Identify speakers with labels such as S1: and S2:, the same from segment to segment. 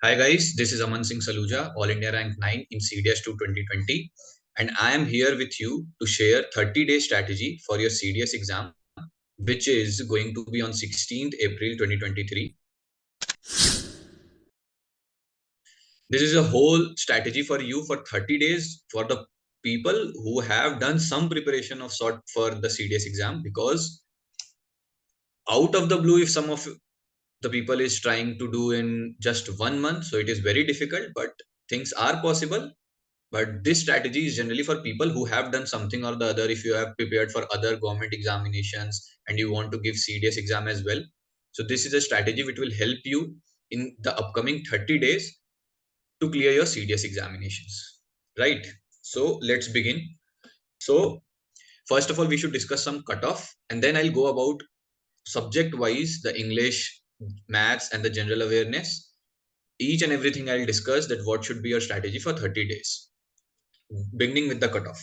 S1: Hi guys, this is Aman Singh Saluja, All India Rank 9 in CDS 2 2020, and I am here with you to share 30-day strategy for your CDS exam, which is going to be on 16th April 2023. This is a whole strategy for you for 30 days for the people who have done some preparation of sort for the CDS exam, because out of the blue, if some of the people is trying to do in just 1 month, so it is very difficult, but things are possible. But this strategy is generally for people who have done something or the other. If you have prepared for other government examinations and you want to give CDS exam as well, so this is a strategy which will help you in the upcoming 30 days to clear your CDS examinations, right? So let's begin. So first of all, we should discuss some cutoff, and then I'll go about subject wise the English, maths, and the general awareness. Each and everything I'll discuss, that what should be your strategy for 30 days, beginning with the cutoff.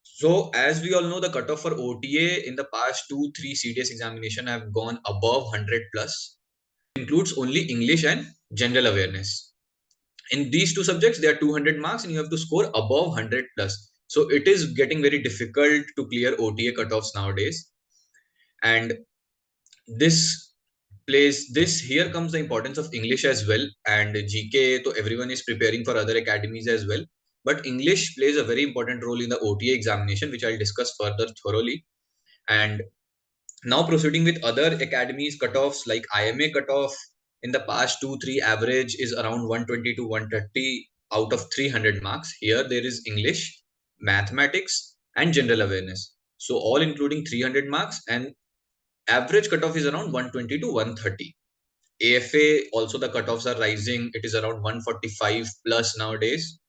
S1: So, as we all know, the cutoff for OTA in the past 2-3 CDS examination have gone above 100 plus. It includes only English and general awareness. In these two subjects, there are 200 marks and you have to score above 100 plus. So, it is getting very difficult to clear OTA cutoffs nowadays. And this here comes the importance of English as well, and GK. So everyone is preparing for other academies as well, but English plays a very important role in the OTA examination, which I'll discuss further thoroughly. And now proceeding with other academies cutoffs, like IMA cutoff in the past 2-3 average is around 120 to 130 out of 300 marks. Here there is English, mathematics, and general awareness, so all including 300 marks, and average cutoff is around 120 to 130. AFA also, the cutoffs are rising. It is around 145 plus nowadays.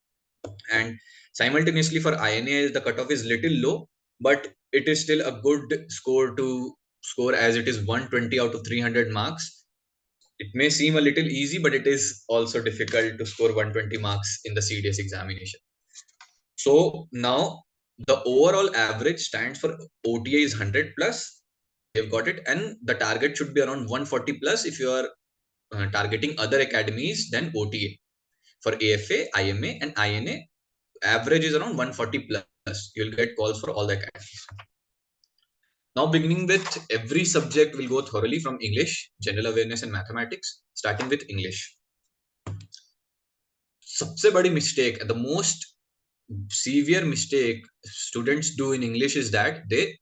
S1: And simultaneously for INA, the cutoff is little low, but it is still a good score to score, as it is 120 out of 300 marks. It may seem a little easy, but it is also difficult to score 120 marks in the CDS examination. So now the overall average stands for OTA is 100 plus. They've got it, and the target should be around 140 plus if you are targeting other academies than OTA. For AFA, IMA, and INA, average is around 140 plus. You'll get calls for all the academies. Now, beginning with every subject, we'll go thoroughly from English, general awareness, and mathematics, starting with English. सबसे बड़ी mistake, the most severe mistake students do in English is that they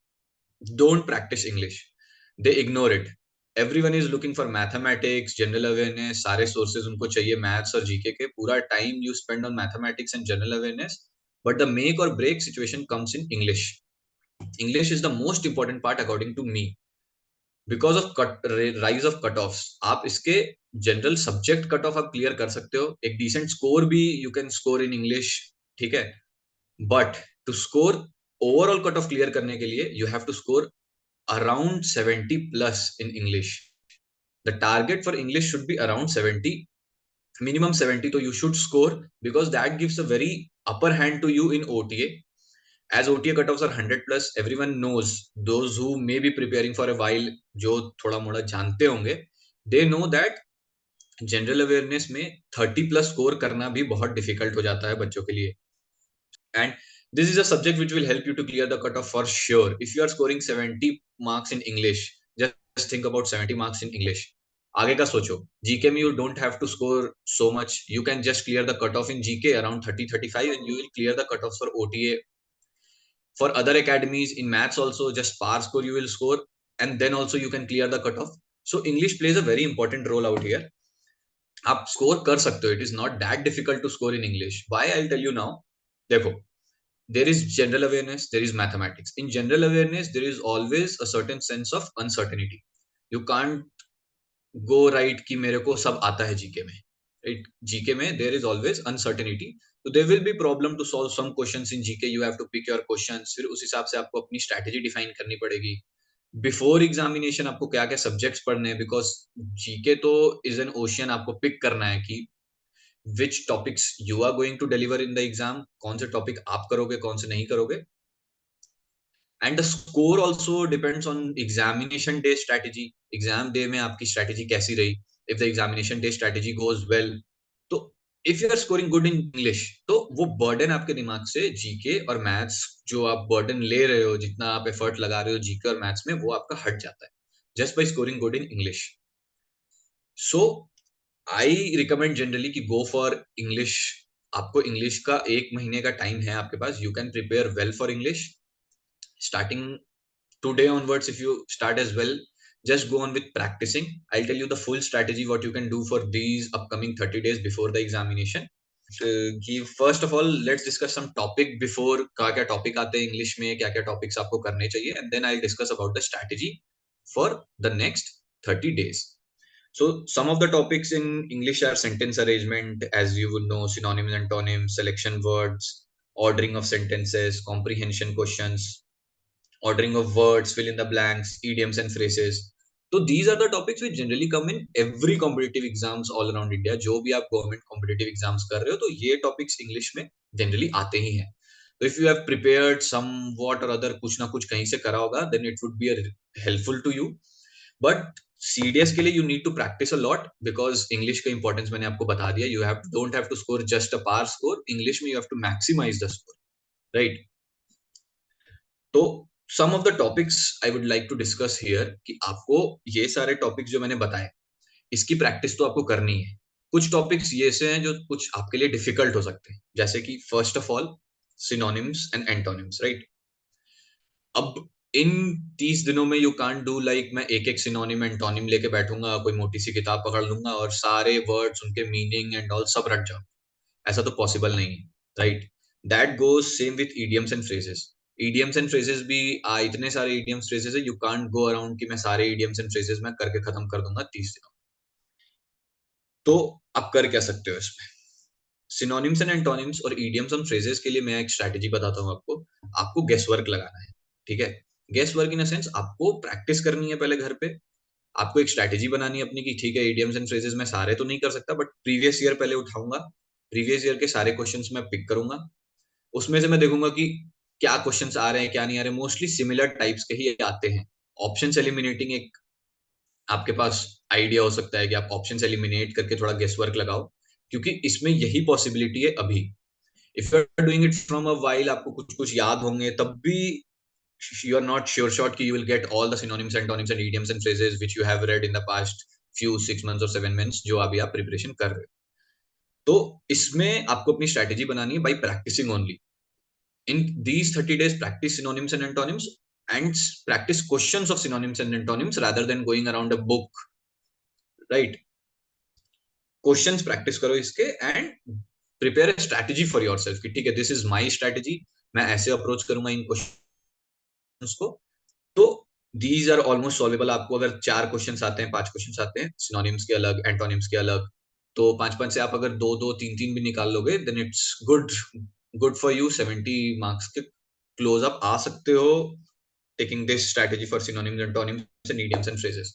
S1: don't practice English. They ignore it. Everyone is looking for mathematics, general awareness, सारे sources उनको चाहिए maths और GK के. पूरा time you spend on mathematics and general awareness, but the make or break situation comes in English. English is the most important part according to me, because of rise of cutoffs. आप इसके general subject cutoff आप clear कर सकते हो, एक decent score भी you can score in English, ठीक है. But to score overall cutoff clear करने के लिए you have to score around 70 plus in English. The target for English should be around 70, minimum 70. So you should score, because that gives a very upper hand to you in OTA. As OTA cutoffs are 100 plus, everyone knows, those who may be preparing for a while, जो थोड़ा मोड़ा जानते होंगे, they know that general awareness में 30 plus score करना भी बहुत difficult हो जाता है बच्चों के लिए. And this is a subject which will help you to clear the cutoff for sure. If you are scoring 70 marks in English, just think about 70 marks in English. आगे का सोचो. GK में you don't have to score so much. You can just clear the cutoff in GK around 30-35, and you will clear the cutoffs for OTA. For other academies in maths also, just par score you will score, and then also you can clear the cutoff. So English plays a very important role out here. आप score कर सकते हो. It is not that difficult to score in English. Why? I'll tell you now. देखो, there is general awareness, there is mathematics. In general awareness, there is always a certain sense of uncertainty. You can't go right कि मेरे को सब आता है GK में. Right? GK में there is always uncertainty. So there will be problem to solve some questions in GK. You have to pick your questions. फिर उस हिसाब से आपको अपनी strategy define करनी पड़ेगी. बिफोर एग्जामिनेशन आपको क्या क्या सब्जेक्ट्स पढ़ने हैं, बिकॉज जीके तो इज एन ओशियन. आपको पिक करना है कि which topics you are going to deliver in the exam, कौन से टॉपिक आप करोगे, कौन से नहीं करोगे. And the score also depends on examination day strategy. Exam day में आपकी स्ट्रेटेजी कैसी रही. If the examination day strategy goes well, तो if you are scoring good in English, तो वो बर्डन आपके दिमाग से जीके और मैथ्स, जो आप बर्डन ले रहे हो, जितना आप एफर्ट लगा रहे हो जीके और मैथ्स में, वो आपका हट जाता है just by scoring good in English. So I recommend generally कि गो फॉर इंग्लिश. आपको इंग्लिश का 1 महीने का टाइम है आपके पास. You can prepare well for English starting today onwards. If you start as well, just go on with practicing. I'll tell you the full strategy what you can do for these upcoming 30 days before the examination. कि first of all let's discuss some topic before. क्या क्या topic आते हैं English में, क्या क्या topics आपको करने चाहिए, and then I discuss about the strategy for the next 30 days. So some of the topics in English are sentence arrangement, as you would know, synonyms, antonyms, selection words, ordering of sentences, comprehension questions, ordering of words, fill in the blanks, idioms and phrases. So these are the topics which generally come in every competitive exams all around India. जो भी आप government competitive exams कर रहे हो, तो ये topics English में generally आते ही हैं. तो if you have prepared somewhat और अदर, कुछ ना कुछ कहीं से करा होगा, then it would be helpful to you. But CDS के लिए you need to practice a lot, because English का इंपॉर्टेंस मैंने आपको बता दिया. You have don't have to score just a par score. English में you have to maximize the score, right? तो some of the topics I would like to discuss here, कि आपको ये सारे टॉपिक्स जो मैंने बताए, इसकी प्रैक्टिस तो आपको करनी है. कुछ टॉपिक्स ये से हैं जो कुछ आपके लिए डिफिकल्ट हो सकते हैं, जैसे कि first of all synonyms and antonyms, right? अब इन 30 दिनों में यू कांट डू लाइक मैं एक एक सिनोनिम एंटोनिम लेके बैठूंगा, कोई मोटी सी किताब पकड़ लूंगा और सारे वर्ड्स, उनके मीनिंग एंड ऑल सब रट जाऊं. ऐसा तो पॉसिबल नहीं है, right? That goes same with idioms and phrases. idioms and phrases भी इतने सारे idioms phrases है, यू कांट गो अराउंड कि मैं सारे idioms एंड phrases मैं करके खत्म कर दूंगा 30 दिनों. तो आप कर क्या सकते हो इसमें? सिनोनिम्स एंड एंटोनिम्स और idioms एंड phrases के लिए मैं एक स्ट्रैटेजी बताता हूँ आपको. आपको गेस वर्क लगाना है, ठीक है? गेस वर्क इन सेंस, आपको प्रैक्टिस करनी है पहले घर पे. आपको एक स्ट्रैटेजी बनानी है अपनी, कि ठीक है idioms एंड phrases मैं सारे तो नहीं कर सकता, बट प्रीवियस ईयर पहले उठाऊंगा. प्रीवियस ईयर के सारे क्वेश्चंस मैं पिक करूंगा. उसमें से मैं देखूंगा कि क्या क्वेश्चंस आ रहे हैं, क्या नहीं आ रहे. मोस्टली सिमिलर टाइप्स के ही आते हैं. ऑप्शंस एलिमिनेटिंग एक आपके पास आइडिया हो सकता है कि आप ऑप्शंस एलिमिनेट करके थोड़ा गेस वर्क लगाओ, क्योंकि इसमें यही पॉसिबिलिटी है अभी. If you are doing it from a while, आपको कुछ कुछ याद होंगे, तब भी you are not sure shot कि you will get all the synonyms antonyms and idioms and phrases which you have read in the past few 6 months or 7 months, जो अभी आप प्रिपरेशन कर रहे हो. तो इसमें आपको अपनी स्ट्रैटेजी बनानी है by practicing only. In these 30 days, practice synonyms and antonyms, and practice questions of synonyms and antonyms rather than going around a book, right? Questions practice करो इसके, and prepare a strategy for yourself कि ठीक है, this is my strategy, मैं ऐसे approach करूंगा इन questions को. तो दीज आर ऑलमोस्ट सॉल्वेबल. आपको अगर 4 क्वेश्चंस आते हैं, 5 क्वेश्चंस आते हैं, सिनोनिम्स के अलग, एंटोनिम्स के अलग, तो 5 5 से आप अगर 2 2 3 3 भी निकाल लोगे, then it's good. Good for you. 70 marks के क्लोज अप आ सकते हो, taking this strategy for synonyms, antonyms and idioms and phrases.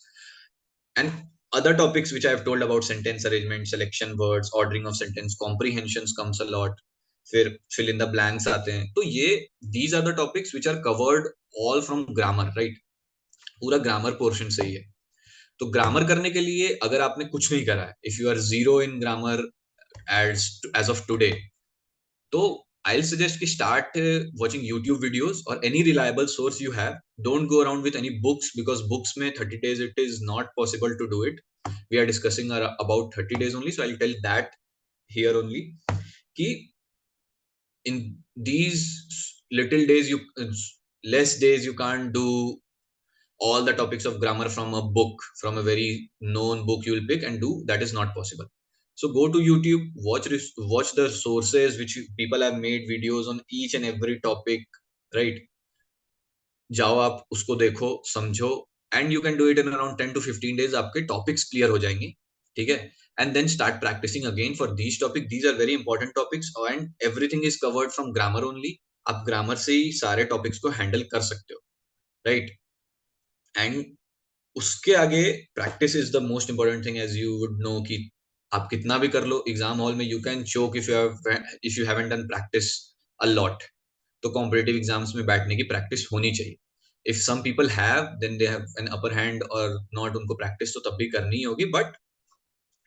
S1: And other topics which I have told about, sentence arrangement, selection words, ordering of sentence, comprehensions comes a lot. फिर fill in the blanks आते हैं. तो ये these are the topics which are covered all from grammar, right? पूरा grammar portion सही है. तो grammar करने के लिए अगर आपने कुछ नहीं करा है, if you are zero in grammar as of today, तो I'll suggest कि start watching YouTube videos or any reliable source you have. Don't go around with any books, because books में 30 days it is not possible to do it. We are discussing about 30 days only, so I'll tell that here only. कि in these little days, less days, you can't do all the topics of grammar from a book, from a very known book you will pick and do. That is not possible. So go to YouTube, watch the sources which people have made videos on each and every topic, right? जाओ आप उसको देखो, समझो, and you can do it in around 10 to 15 days. आपके topics clear हो जाएंगे, ठीक है? And then start practicing again for these topics. These are very important topics and everything is covered from grammar only. आप grammar से ही सारे topics को handle कर सकते हो, राइट? एंड उसके आगे practice is the most important thing, as you would know कि आप कितना भी कर लो एग्जाम हॉल में, you can choke if you haven't done practice a lot. तो कॉम्पिटिटिव एग्जाम्स में बैठने की प्रैक्टिस होनी चाहिए. If some people have, then they have an upper hand, और नॉट, उनको प्रैक्टिस तो तब भी करनी ही होगी, but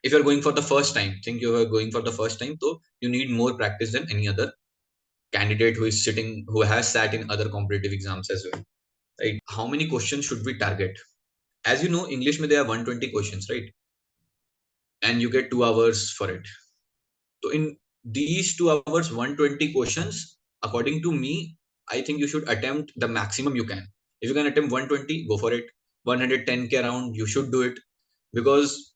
S1: If you're going for the first time, think you are going for the first time, so you need more practice than any other candidate who has sat in other competitive exams as well, right? How many questions should we target? As you know, English mein there are 120 questions, right? And you get 2 hours for it. So in these 2 hours, 120 questions, according to me, I think you should attempt the maximum you can. If you can attempt 120, go for it. 110 k around, you should do it, because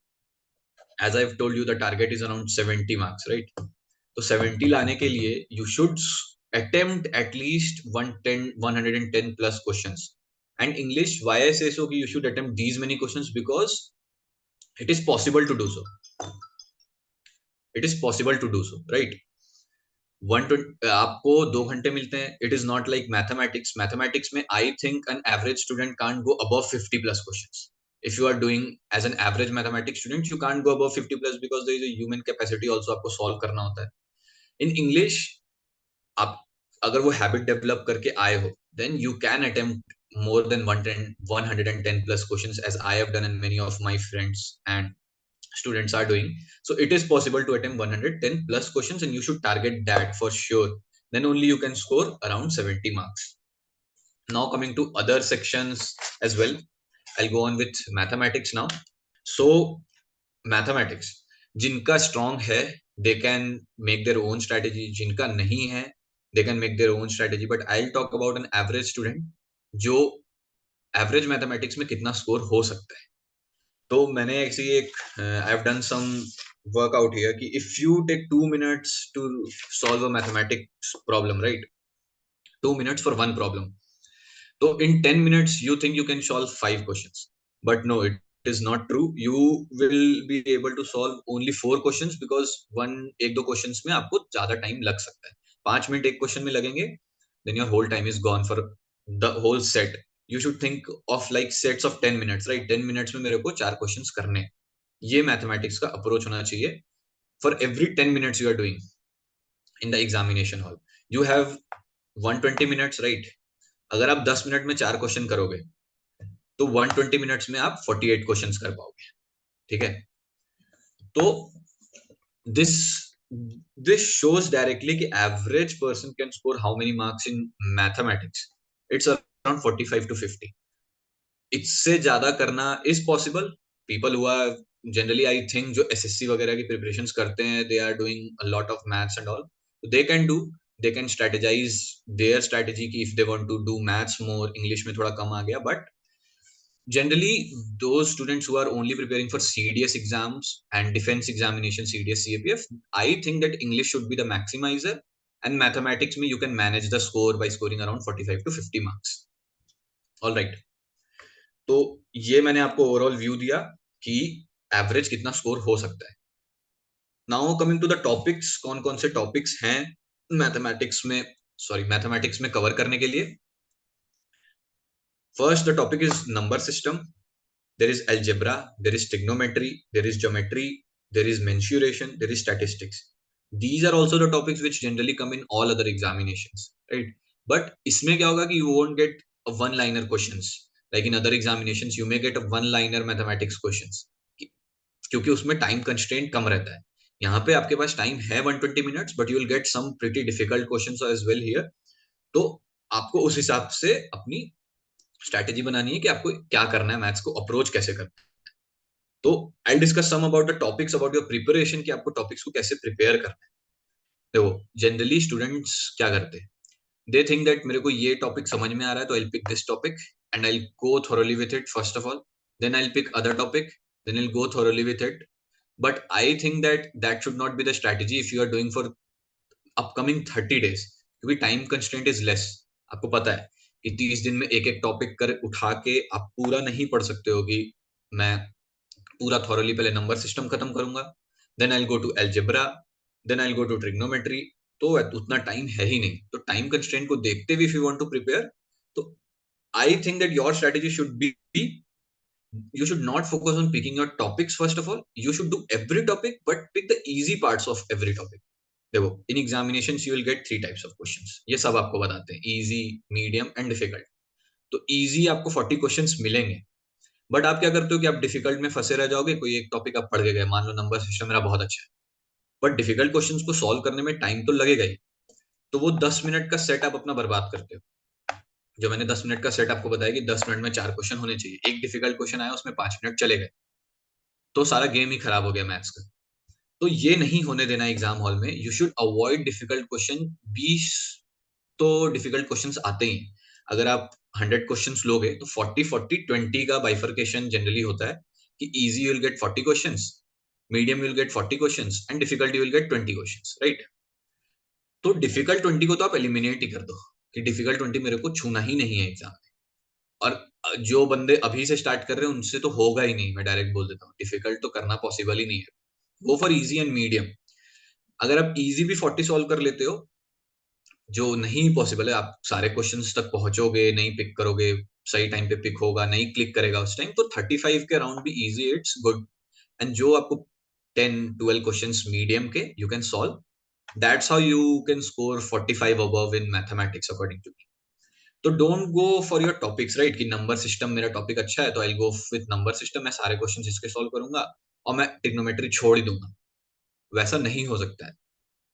S1: as I've told you, the target is around 70 marks, right? So 70 लाने के लिए you should attempt at least 110 plus questions. And English, why I say so कि you should attempt these many questions, because it is possible to do so. It is possible to do so, right? 120 आपको 2 घंटे मिलते हैं. It is not like mathematics. Mathematics में I think an average student can't go above 50 plus questions. If you are doing as an average mathematics student, you can't go above 50 plus, because there is a human capacity also आपको solve करना होता है. In English, आप अगर वो habit develop करके आए हो, then you can attempt more than 110 plus questions, as I have done and many of my friends and students are doing. So it is possible to attempt 110 plus questions, and you should target that for sure. Then only you can score around 70 marks. Now coming to other sections as well, I'll go on with mathematics now. So mathematics, जिनका strong है, they can make their own strategy. जिनका नहीं है, they can make their own strategy. But I'll talk about an average student, जो average mathematics में कितना score हो सकता है. तो मैंने ऐसे एक I have done some workout here कि if you take 2 minutes to solve a mathematics problem, right? 2 minutes for one problem. So in 10 minutes you think you can solve 5 questions, but no, it is not true. You will be able to solve only 4 questions, because एक दो questions में आपको ज्यादा time लग सकता है. 5 minute एक question में लगेंगे, then your whole time is gone for the whole set. You should think of like sets of 10 minutes, right? 10 minutes में मेरे को 4 questions करने हैं. ये मैथमेटिक्स का अप्रोच होना चाहिए. For every 10 minutes you are doing in the examination hall, you have 120 minutes, right? अगर आप 10 मिनट में 4 क्वेश्चन करोगे, तो 120 मिनट्स में आप 48 क्वेश्चंस कर पाओगे. ठीक है? तो this this shows directly कि average person can score how many marks in mathematics. It's around 45 to 50. इससे ज्यादा करना is possible. People who are generally, I think, जो SSC वगैरह की preparations करते हैं, they are doing a lot of maths and all. They can do, they can strategize their strategy कि if they want to do maths more, English में थोड़ा कम आ गया. But generally, those students who are only preparing for CDS exams and defense examination, CDS, CAPF, I think that English should be the maximizer, and mathematics में you can manage the score by scoring around 45 to 50 marks. All right. तो ये मैंने आपको overall view दिया कि average कितना score हो सकता है. Now coming to the topics, कौन कौन से टॉपिक्स हैं मैथमेटिक्स में कवर करने के लिए. First the topic is number system. There is algebra, there is trigonometry, there is geometry, there is mensuration, there is statistics. These are also the topics which generally come in all other examinations, right? But इसमें क्या होगा कि you won't get a one-liner questions. Like in other examinations, you may get a one-liner mathematics questions, क्योंकि उसमें time constraint कम रहता है. यहाँ पे आपके पास टाइम है 120 minutes, but you will get some pretty difficult questions as well here. तो आपको उस हिसाब से अपनी स्ट्रैटेजी बनानी है कि आपको क्या करना है, मैथ्स को अप्रोच कैसे करना है. तो I discuss some about the topics about your preparation, कि आपको टॉपिक्स को कैसे प्रिपेयर करना है. देखो, जनरली स्टूडेंट्स क्या करते हैं, दे थिंक दैट मेरे को ये टॉपिक समझ में आ रहा है, तो I pick this topic and I go thoroughly with it first of all. Then I pick other topic, then I go thoroughly with it. But I think that should not be the strategy if you are doing for upcoming 30 days, क्योंकि time constraint is less. आपको पता है कि 30 दिन में एक एक topic कर उठा के आप पूरा नहीं पढ़ सकते हो कि मैं पूरा थॉरली पहले नंबर सिस्टम खत्म करूंगा, then I go to algebra, then I go to trigonometry. तो उतना टाइम है ही नहीं. तो टाइम कंस्ट्रेंट को देखते हुए if you want to prepare, तो I think that your strategy should be, you should not focus on picking your topics first of all. You should do every topic, but pick the easy parts of every topic. देखो, in examinations you will get 3 types of questions. ये सब आपको बताते हैं, easy, medium and difficult. तो easy आपको 40 questions मिलेंगे, but आप क्या करते हो कि आप डिफिकल्ट में फंसे रह जाओगे, कोई एक टॉपिक आप पढ़ के गए, मान लो नंबर सिस्टम मेरा बहुत अच्छा है, बट डिफिकल्ट क्वेश्चंस को सॉल्व करने में टाइम तो लगेगा ही, तो वो 10 मिनट का सेट आप अपना बर्बाद करते हो। जो मैंने 10 मिनट का सेट आपको बताया कि 10 मिनट में 4 क्वेश्चन होने चाहिए, एक डिफिकल्ट क्वेश्चन आया उसमें 5 मिनट चले गए, तो सारा गेम ही खराब हो गया मैथ्स का। तो ये नहीं होने देना एग्जाम हॉल में। You should avoid difficult question. 20 तो डिफिकल्ट क्वेश्चंस आते ही हैं। अगर आप 100 क्वेश्चंस लोगे तो 40-40-20 का बाइफर्केशन जनरली होता है कि easy you will gate 40 questions, medium you will gate 40 questions and difficult you will gate 20 questions, right? तो डिफिकल्ट 20 को तो आप एलिमिनेट ही कर दो कि डिफिकल्ट 20 मेरे को छूना ही नहीं है एग्जाम में। और जो बंदे अभी से स्टार्ट कर रहे हैं उनसे तो होगा ही नहीं, मैं डायरेक्ट बोल देता हूँ, डिफिकल्ट तो करना पॉसिबल ही नहीं है। Go for easy and medium. अगर आप इजी भी 40 सॉल्व कर लेते हो, जो नहीं पॉसिबल है, आप सारे क्वेश्चंस तक पहुंचोगे नहीं, पिक करोगे, सही टाइम पे पिक होगा नहीं, क्लिक करेगा उस टाइम, तो 35 के अराउंड भी इजी, इट्स गुड। एंड जो आपको 10-12 क्वेश्चंस मीडियम के you can solve, that's how you can score 45 above in mathematics according to me. तो don't go for your topics, right, कि नंबर सिस्टम मेरा टॉपिक अच्छा है तो I go with number system, मैं सारे क्वेश्चंस इसके सॉल्व करूंगा और मैं ट्रिग्नोमेट्री छोड़ ही दूंगा। वैसा नहीं हो सकता है।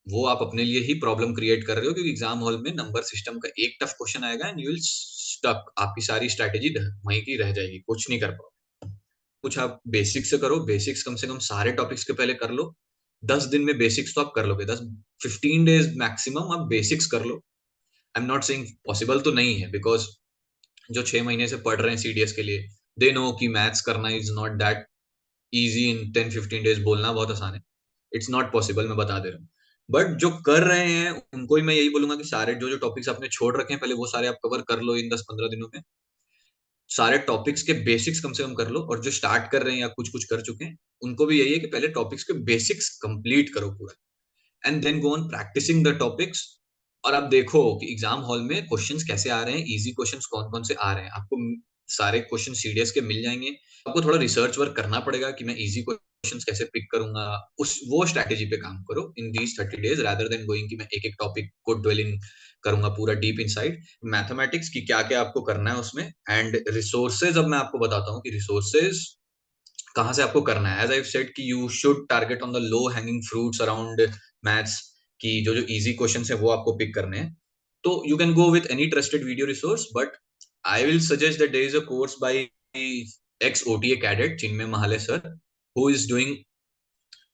S1: वो आप अपने लिए ही प्रॉब्लम क्रिएट कर रहे हो, क्योंकि एग्जाम हॉल में नंबर सिस्टम का एक टफ क्वेश्चन आएगा एंड यू विल स्टक, आपकी सारी स्ट्रैटेजी वहीं की रह जाएगी, कुछ नहीं कर पाओ। कुछ आप बेसिक्स से करो, बेसिक्स कम से कम सारे टॉपिक्स के पहले कर लो। 10 दिन में बेसिक्स तो आप कर लोगे, 15 डेज मैक्सिमम आप बेसिक्स कर लो। I am not saying possible तो नहीं है, बिकॉज जो 6 महीने से पढ़ रहे हैं सीडीएस के लिए, दे नो कि मैथ्स करना is not that easy in 10-15 days. बोलना बहुत आसान है, इट्स नॉट पॉसिबल, मैं बता दे रहा हूँ। बट जो कर रहे हैं उनको ही मैं यही बोलूंगा कि सारे जो जो टॉपिक्स आपने छोड़ रखे हैं पहले वो सारे आप कवर कर लो इन 10-15 दिनों में। सारे टॉपिक्स के बेसिक्स कम से कम कर लो, और जो स्टार्ट कर रहे हैं या कुछ कुछ कर चुके हैं उनको भी यही है कि पहले टॉपिक्स के बेसिक्स कंप्लीट करो पूरा, and then go on practicing the topics. और आप देखो कि एग्जाम हॉल में क्वेश्चंस कैसे आ रहे हैं, इजी क्वेश्चंस कौन कौन से आ रहे हैं आपको। सारे क्वेश्चन सीडीएस के मिल जाएंगे। आपको थोड़ा रिसर्च वर्क करना पड़ेगा कि मैं इजी क्वेश्चंस कैसे पिक करूंगा, उस वो स्ट्रैटेजी पे काम करो इन these 30 days, rather than going कि मैं एक एक टॉपिक को ड्वेल इन करूंगा पूरा डीप इनसाइड मैथमेटिक्स की, क्या क्या आपको करना है उसमें। एंड रिसोर्सेज, अब मैं आपको बताता हूँ कि रिसोर्सेज कहाँ से आपको करना है। एज आई सेड कि you should target on the low hanging fruits around maths, की जो जो इजी क्वेश्चन है वो आपको पिक करने हैं। तो you can go with any trusted video resource, but I will suggest that there is a course by ex OTA cadet Chinmay Mahale sir, who is doing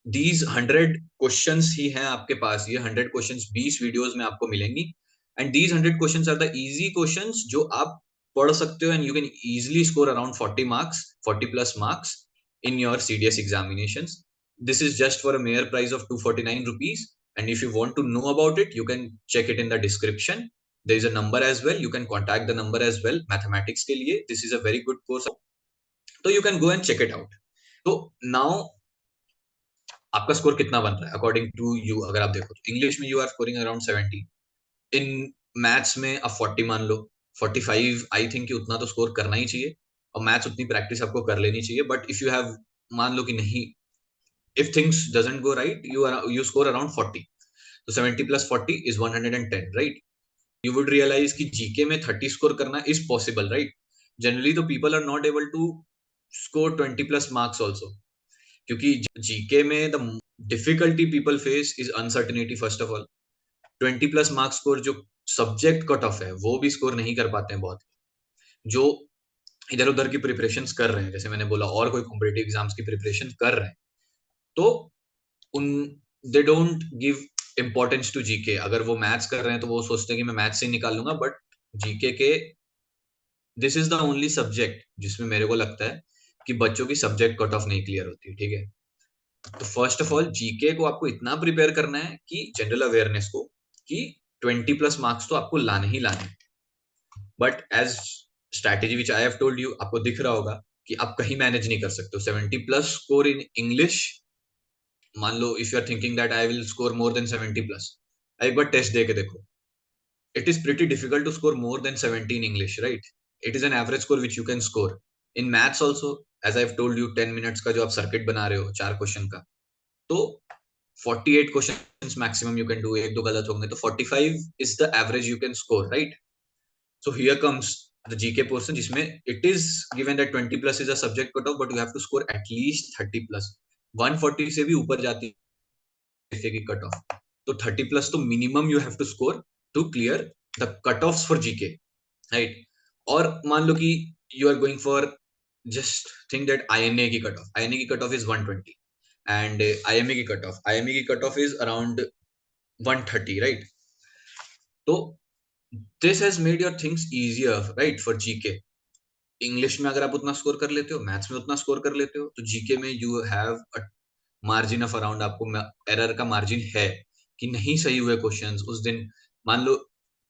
S1: these 100 questions ही हैं आपके पास। ये 100 क्वेश्चंस 20 वीडियोस में आपको मिलेंगी, and these 100 questions are the easy questions जो आप पढ़ सकते हो, and you can easily score around 40 marks, 40 plus marks in your CDS examinations. This is just for a mere price of 249 rupees. And if you want to know about it, you can check it in the description. There is a number as well. You can contact the number as well. Mathematics के लिए this is a very good course. So you can go and check it out. So now आपका score कितना बन रहा है according to you? अगर आप देखो तो इंग्लिश में you are scoring around 70, in maths में आप 40 मान लो, 45 आई थिंक कि उतना तो स्कोर करना ही चाहिए, और मैथ्स उतनी प्रैक्टिस आपको कर लेनी चाहिए। बट इफ यू हैव, मान लो कि नहीं, if things doesn't go right, you score around 40, so 70 plus 40 is 110, right? You would realize कि जीके में 30 स्कोर करना is possible, right? Generally the people are not able to score 20 plus marks also, क्योंकि GK में the difficulty people face is uncertainty first of all। 20 plus marks score जो subject cut of है वो भी score नहीं कर पाते हैं बहुत, जो इधर उधर की प्रिपरेशंस कर रहे हैं, जैसे मैंने बोला, और कोई कॉम्पिटिटिव एग्जाम्स की प्रिपरेशन कर रहे हैं, तो उन they don't give importance to GK. अगर वो मैथ्स कर रहे हैं तो वो सोचते हैं कि मैं मैथ्स से निकाल लूंगा, बट जीके के this is the only subject जिसमें मेरे को लगता है कि बच्चों की सब्जेक्ट कट ऑफ नहीं क्लियर होती है, ठीक है? तो फर्स्ट ऑफ ऑल जीके को आपको इतना प्रिपेयर करना है कि जनरल अवेयरनेस को, कि 20 प्लस मार्क्स तो आपको लाने ही लाने। But as strategy which I have told you, आपको दिख रहा होगा कि आप कहीं मैनेज नहीं कर सकते हो 70 प्लस स्कोर इन इंग्लिश। मान लो if you are thinking that I will score more than 70 plus, एक बार टेस्ट दे के देखो। It is pretty difficult to score more than 70 in English, right? It is an average score which you can score in maths also. As I told you 10 minutes का जो आप circuit बना रहे हो 4 क्वेश्चन का, तो 48 question maximum you can do, एक दो गलत होंगे तो 45 is the average you can score, right? So here comes the GK portion, जिसमें it is given that 20 plus is a subject cut off, but you have to score at least 30 plus. 140 से भी ऊपर जाती है की कट ऑफ, तो 30 plus तो minimum you have to score to clear the cut off for GK, right. और मान लो कि you are going for, just think that INA की कट ऑफ, आईएनए की cut off is 120 and IMA की cut off is around 130, right. तो this has made your things easier, right, for GK. English में अगर आप उतना score कर लेते हो, मैथ्स में उतना स्कोर कर लेते हो, तो जीके में you have a margin of around, आपको एरर का मार्जिन है कि नहीं सही हुए क्वेश्चंस उस दिन। मान लो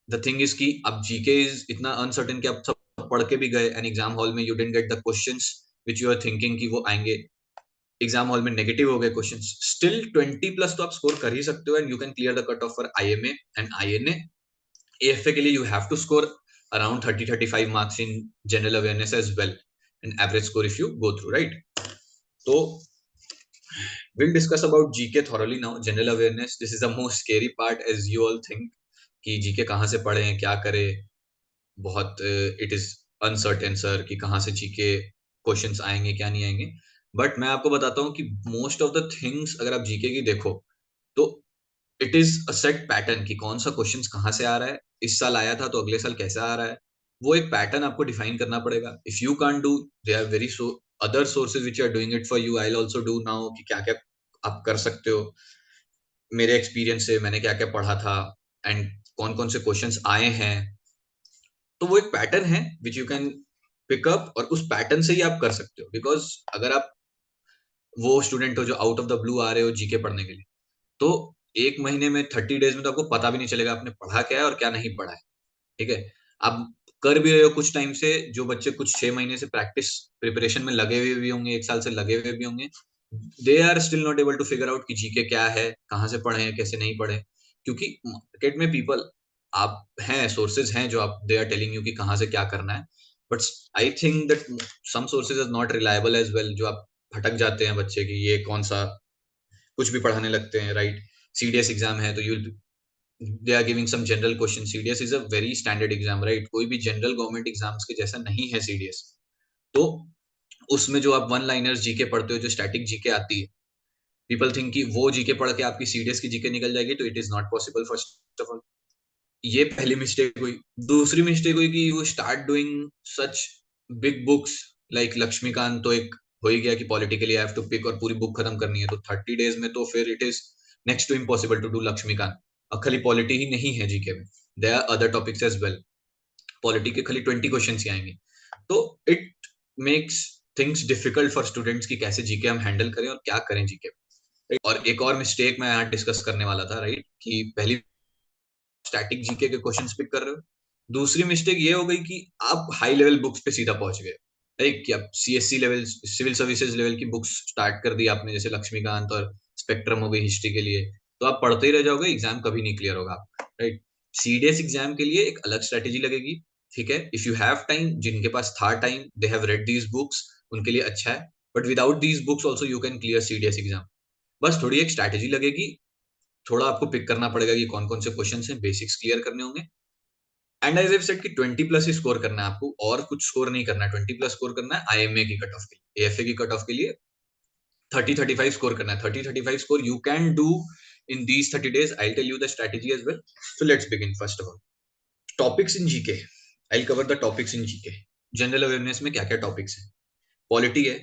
S1: द थिंग इज कि अब जीके इज इतना अनसर्टेन कि आप सब पढ़ के भी गए एंड एग्जाम हॉल में you didn't get the questions which you are thinking कि वो आएंगे, एग्जाम हॉल में नेगेटिव हो गए क्वेश्चंस, स्टिल 20 प्लस तो आप स्कोर कर ही सकते हो and you can clear the cut off for IMA and INA. AFA के लिए you have to score around 30-35 marks in general awareness as well, and average score if you go through, right? So we'll discuss about GK thoroughly now. General awareness, this is the most scary part, as you all think कि GK कहाँ से पढ़ें, क्या करें, बहुत it is uncertain sir कि कहाँ से GK क्वेश्चंस आएंगे क्या नहीं आएंगे। बट मैं आपको बताता हूँ कि मोस्ट ऑफ द थिंग्स अगर आप जीके की देखो तो it is a set pattern कि कौन सा क्वेश्चन कहाँ से आ रहा है, इस साल आया था तो अगले साल कैसा आ रहा है, वो एक पैटर्न आपको डिफाइन करना पड़ेगा। If you can't do, they are very other sources which are doing it for you, I will also do now कि क्या क्या आप कर सकते हो। मेरे एक्सपीरियंस से मैंने क्या क्या पढ़ा था एंड कौन कौन से क्वेश्चंस आए हैं, तो वो एक पैटर्न है which you can pick up और उस पैटर्न से ही आप कर सकते हो। बिकॉज अगर आप वो स्टूडेंट हो जो आउट ऑफ द ब्लू आ रहे हो जीके पढ़ने के लिए, तो एक महीने में 30 डेज में तो आपको पता भी नहीं चलेगा आपने पढ़ा क्या है और क्या नहीं पढ़ा है, ठीक है। आप कर भी रहे हो कुछ टाइम से, जो बच्चे कुछ 6 महीने से प्रैक्टिस प्रिपरेशन में लगे हुए भी होंगे, एक साल से लगे हुए भी होंगे, they are still not able to figure out कि जीके क्या है, कहाँ से पढ़े हैं कैसे नहीं पढ़े। क्योंकि मार्केट में पीपल आप हैं, सोर्सेज हैं जो आप दे आर टेलिंग यू कि कहाँ से क्या करना है, but I think that some sources are not reliable as well, जो आप भटक जाते हैं बच्चे की ये कौन सा कुछ भी पढ़ाने लगते हैं, राइट। सीडीएस एग्जाम है तो you they are giving some general question, CDS is a very standard exam, right, कोई भी जनरल गवर्नमेंट एग्जाम्स के जैसा नहीं है सीडीएस। तो उसमें जो आप वन लाइनर्स जीके पढ़ते हो, जो स्टैटिक जीके आती है, पीपल थिंक कि वो जीके पढ़ के आपकी सीडीएस की जीके निकल जाएगी, तो it is not possible. First of all ये पहली मिस्टेक हुई। दूसरी मिस्टेक हुई कि वो start doing such big books like Laxmikanth, तो एक हो ही गया कि politically I have to pick और पूरी बुक खत्म करनी है, तो 30 डेज में तो फिर it is next to impossible to do Laxmikanth. अब खाली पॉलिटी ही नहीं है जीके में, there are other topics as well. Polity के खाली 20 क्वेश्चन ही आएंगे, तो it makes things difficult for students कि कैसे जीके हम हैंडल करें और क्या करें जीके में। और एक और मिस्टेक मैं यहाँ डिस्कस करने वाला था, राइट, कि पहली स्टैटिक जीके के क्वेश्चंस पिक कर रहे हो। दूसरी मिस्टेक ये हो गई कि आप हाई लेवल बुक्स पे सीधा पहुंच गए, राइट, कि आप CSC level, civil services level की बुक्स स्टार्ट कर दी आपने, जैसे लक्ष्मीकांत और स्पेक्ट्रम हो गई हिस्ट्री के लिए, तो आप पढ़ते ही रह जाओगे, एग्जाम कभी नहीं क्लियर होगा आपका, राइट। सीडीएस एग्जाम के लिए एक अलग स्ट्रेटेजी लगेगी, ठीक है। इफ यू हैव टाइम, जिनके पास था time, they have read these books, उनके लिए अच्छा है, but without these books also you can clear CDS exam. बस थोड़ी एक स्ट्रेटेजी लगेगी, थोड़ा आपको पिक करना पड़ेगा कि कौन कौन से क्वेश्चन हैं, बेसिक्स क्लियर करने होंगे। एंड आई सेड कि 20 प्लस ही स्कोर करना है आपको, और कुछ स्कोर नहीं करना है। 20 प्लस स्कोर करना है आईएमए की कट ऑफ के लिए, एएफए की कट ऑफ के लिए 30-35 स्कोर करना है। 30-35 score you can do in these 30 days. I tell you the strategy as well. So let's begin. First of all, topics in GK, I cover the topics in GK. General awareness में क्या क्या topics है? Polity है,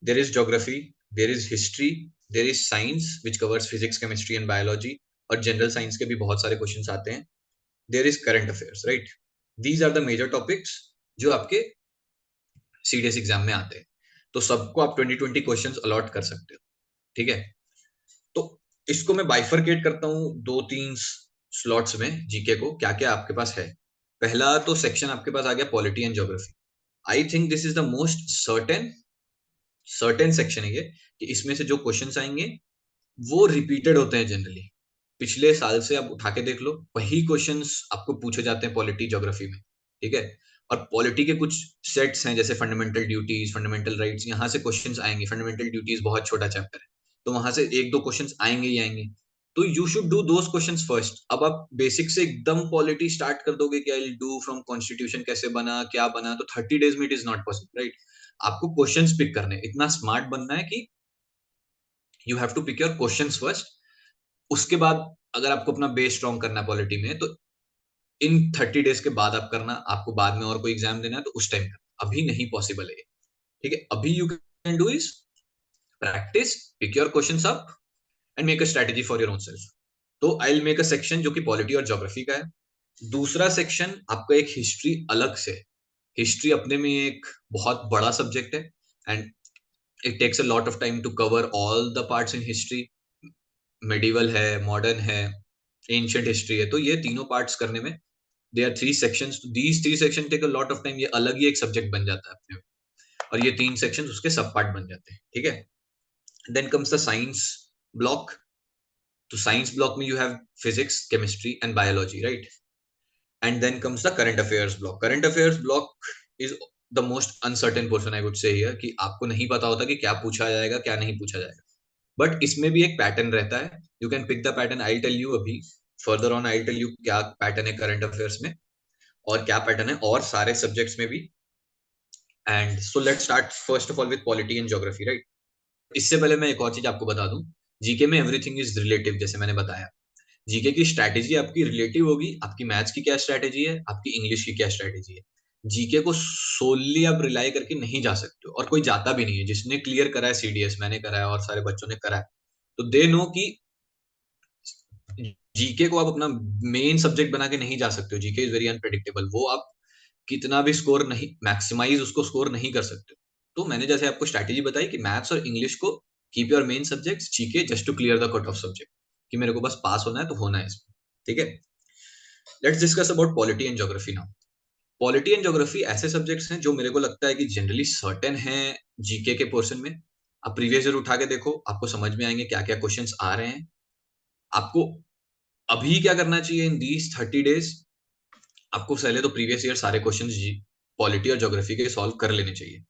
S1: there is geography, there is history, there is science which covers physics, chemistry and biology, और general science के भी बहुत सारे क्वेश्चन आते हैं। There is current affairs, right. These are the major topics जो आपके सीडीएस एग्जाम में आते हैं। तो सबको आप 20-20 क्वेश्चंस अलॉट कर सकते हो, ठीक है। तो इसको मैं बाइफरकेट करता हूँ 2-3 स्लॉट्स में जीके को, क्या क्या आपके पास है। पहला तो सेक्शन आपके पास आ गया polity and geography. I think this is the most certain certain section है ये, कि इसमें से जो क्वेश्चंस आएंगे वो रिपीटेड होते हैं जनरली। पिछले साल से आप उठा के देख लो, वही क्वेश्चंस आपको पूछे जाते हैं पॉलिटी ज्योग्राफी में, ठीक है। और पॉलिटी के कुछ सेट्स हैं, जैसे फंडामेंटल ड्यूटीज, फंडामेंटल राइट्स, यहाँ से क्वेश्चंस आएंगे। फंडामेंटल ड्यूटीज बहुत छोटा चैप्टर है, तो वहां से एक दो क्वेश्चंस आएंगे ही आएंगे। तो you should do those questions first. अब आप बेसिक से एकदम पॉलिटी स्टार्ट कर दोगे कि I will do from constitution कैसे बना क्या बना, तो 30 days में it is not possible, right. आपको क्वेश्चंस पिक करने, इतना स्मार्ट बनना है कि you have to pick your questions first. उसके बाद अगर आपको अपना बेस स्ट्रॉन्ग करना है पॉलिटी में, तो इन 30 days के बाद आप करना. आपको बाद में और कोई एग्जाम देना है तो उस टाइम करना, अभी नहीं पॉसिबल है ये. ठीक है, अभी you can do is practice, pick your questions up and make a strategy for your own self. तो I will make a section जो कि पॉलिटी और ज्योग्राफी का है. दूसरा सेक्शन आपका एक हिस्ट्री अलग से. हिस्ट्री अपने में एक बहुत बड़ा सब्जेक्ट है and it takes a lot of time to cover all the parts in history. Medieval है, मॉडर्न है, एंशियंट हिस्ट्री है, तो ये तीनों पार्ट्स करने में they are 3 sections. These 3 sections take a lot of time. ये अलग ही एक सब्जेक्ट बन जाता है अपने में, और ये 3 sections उसके सब पार्ट बन जाते हैं. ठीक है, then comes the science block. तो साइंस ब्लॉक में you have physics, chemistry and biology, right. And then comes the current affairs block. Current affairs block is the most uncertain portion I would say here, कि आपको नहीं पता होता कि क्या पूछा जाएगा क्या नहीं पूछा जाएगा. बट इसमें भी एक पैटर्न रहता है. You can pick the pattern. I tell you अभी further on, I tell you क्या पैटर्न है करंट अफेयर्स में और क्या पैटर्न है और सारे सब्जेक्ट्स में भी. And so let's start first of all with polity and geography, right. इससे पहले मैं एक और चीज आपको बता दूं. जीके में एवरीथिंग इज रिलेटिव, जैसे मैंने बताया. जीके की स्ट्रैटेजी आपकी रिलेटिव होगी. आपकी मैथ्स की क्या स्ट्रैटेजी है, आपकी इंग्लिश की क्या स्ट्रैटेजी है. जीके को सोली आप रिलाई करके नहीं जा सकते हो, और कोई जाता भी नहीं है. जिसने क्लियर करा है सीडीएस, मैंने करा है और सारे बच्चों ने करा है, तो दे नो कि जीके को आप अपना मेन सब्जेक्ट बना के नहीं जा सकते हो. GK is very unpredictable. वो आप कितना भी स्कोर नहीं, मैक्सिमाइज उसको स्कोर नहीं कर सकते. तो मैंने जैसे आपको स्ट्रैटेजी बताई कि मैथ्स और इंग्लिश को keep your main subjects, GK just to clear the cut off subject, कि मेरे को बस पास होना है तो होना है इसमें. ठीक है, let's discuss about polity and geography now. Polity and geography ऐसे सब्जेक्ट्स हैं जो मेरे को लगता है कि जनरली सर्टेन है जीके के पोर्शन में. आप प्रीवियस ईयर उठा के देखो, आपको समझ में आएंगे क्या क्या क्वेश्चंस आ रहे हैं. आपको अभी क्या करना चाहिए इन दीज 30 days. आपको पहले तो प्रीवियस ईयर सारे क्वेश्चंस पॉलिटी और ज्योग्राफी के सॉल्व कर लेने चाहिए.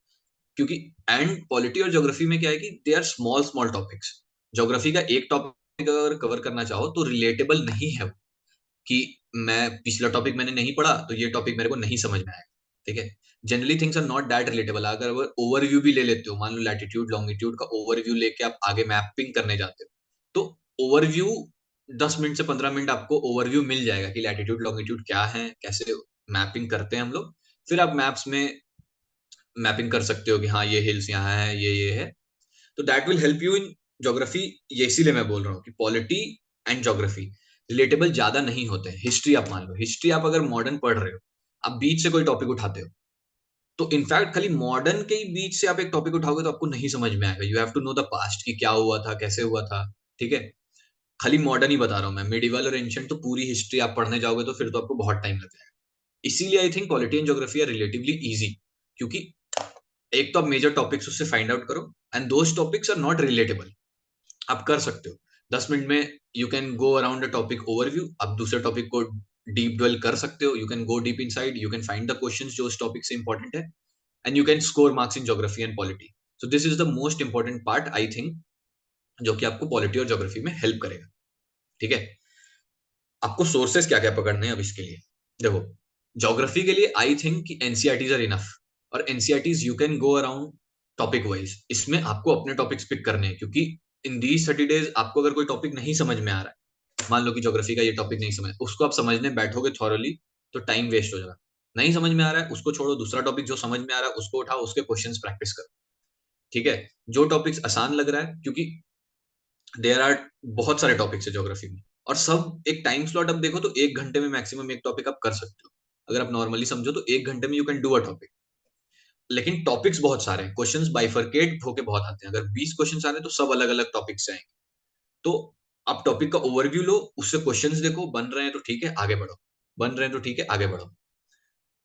S1: क्योंकि एंड पॉलिटी और ज्योग्राफी में क्या है कि they are small small topics. Geography का एक टॉपिक अगर कवर करना चाहो तो रिलेटेबल नहीं है वो, कि मैं पिछला टॉपिक मैंने नहीं पढ़ा तो ये टॉपिक मेरे को नहीं समझ में आएगा. ठीक है, generally things are not that relatable. अगर ओवरव्यू भी ले लेते हो, मान लो लैटिट्यूड लॉन्गिट्यूड का ओवरव्यू लेके आप आगे मैपिंग करने जाते हो, तो ओवरव्यू 10 मिनट से 15 मिनट आपको ओवरव्यू मिल जाएगा कि लैटिट्यूड लॉन्गिट्यूड क्या है, कैसे मैपिंग करते हैं हम लोग. फिर आप मैप्स में मैपिंग कर सकते हो कि हाँ ये हिल्स यहाँ है, ये है. तो that will help you in geography. ये इसीलिए मैं बोल रहा हूँ कि पॉलिटी एंड ज्योग्राफी रिलेटेबल ज्यादा नहीं होते हैं. हिस्ट्री आप मान लो, हिस्ट्री आप अगर मॉडर्न पढ़ रहे हो, आप बीच से कोई टॉपिक उठाते हो, तो इनफैक्ट खाली मॉडर्न के ही बीच से आप एक टॉपिक उठाओगे तो आपको नहीं समझ में आएगा. You have to know the past कि क्या हुआ था, कैसे हुआ था. ठीक है, खाली मॉडर्न ही बता रहा हूँ मैं. मिडिवल और एंशिएंट तो पूरी हिस्ट्री आप पढ़ने जाओगे तो फिर तो आपको बहुत टाइम लग जाएगा. इसीलिए I think polity and geography are relatively easy, क्योंकि एक तो आप मेजर टॉपिक्स उससे फाइंड आउट करो and those topics are not relatable. आप कर सकते हो 10 मिनट में. You can go around the topic overview. आप दूसरे टॉपिक को डीप ड्वेल कर सकते हो. You can go deep inside. You can find the questions जो उस टॉपिक से इंपॉर्टेंट है, and you can score marks in geography and polity. So this is the most important part I think, जो कि आपको पॉलिटी और geography में help करेगा. ठीक है, आपको सोर्सेस क्या क्या पकड़ने हैं अब इसके लिए. देखो, ज्योग्राफी के लिए आई थिंक कि एनसीईआरटीज आर इनफ. और NCERTs you can go around topic wise. इसमें आपको अपने टॉपिक्स पिक करने हैं, क्योंकि इन दीज 30 days आपको अगर कोई टॉपिक नहीं समझ में आ रहा है, मान लो कि ज्योग्राफी का ये टॉपिक नहीं समझ, उसको आप समझने बैठोगे थॉरली तो टाइम वेस्ट हो जाएगा. नहीं समझ में आ रहा है उसको छोड़ो, दूसरा टॉपिक जो समझ में आ रहा है उसको उठाओ, उसके क्वेश्चंस प्रैक्टिस करो. ठीक है, जो टॉपिक्स आसान लग रहा है, क्योंकि देयर आर बहुत सारे टॉपिक्स है ज्योग्राफी में, और सब एक टाइम स्लॉट अब देखो तो 1 घंटे में मैक्सिमम एक टॉपिक आप कर सकते हो. अगर आप नॉर्मली समझो तो 1 घंटे में you can do a topic. लेकिन टॉपिक्स बहुत सारे हैं, क्वेश्चंस बाइफरकेट होके बहुत आते हैं. अगर 20 क्वेश्चंस आ रहे हैं तो सब अलग अलग टॉपिक से आएंगे. तो आप टॉपिक का ओवरव्यू लो, उससे क्वेश्चंस देखो, बन रहे हैं तो ठीक है आगे बढ़ो, बन रहे हैं तो ठीक है आगे बढ़ो.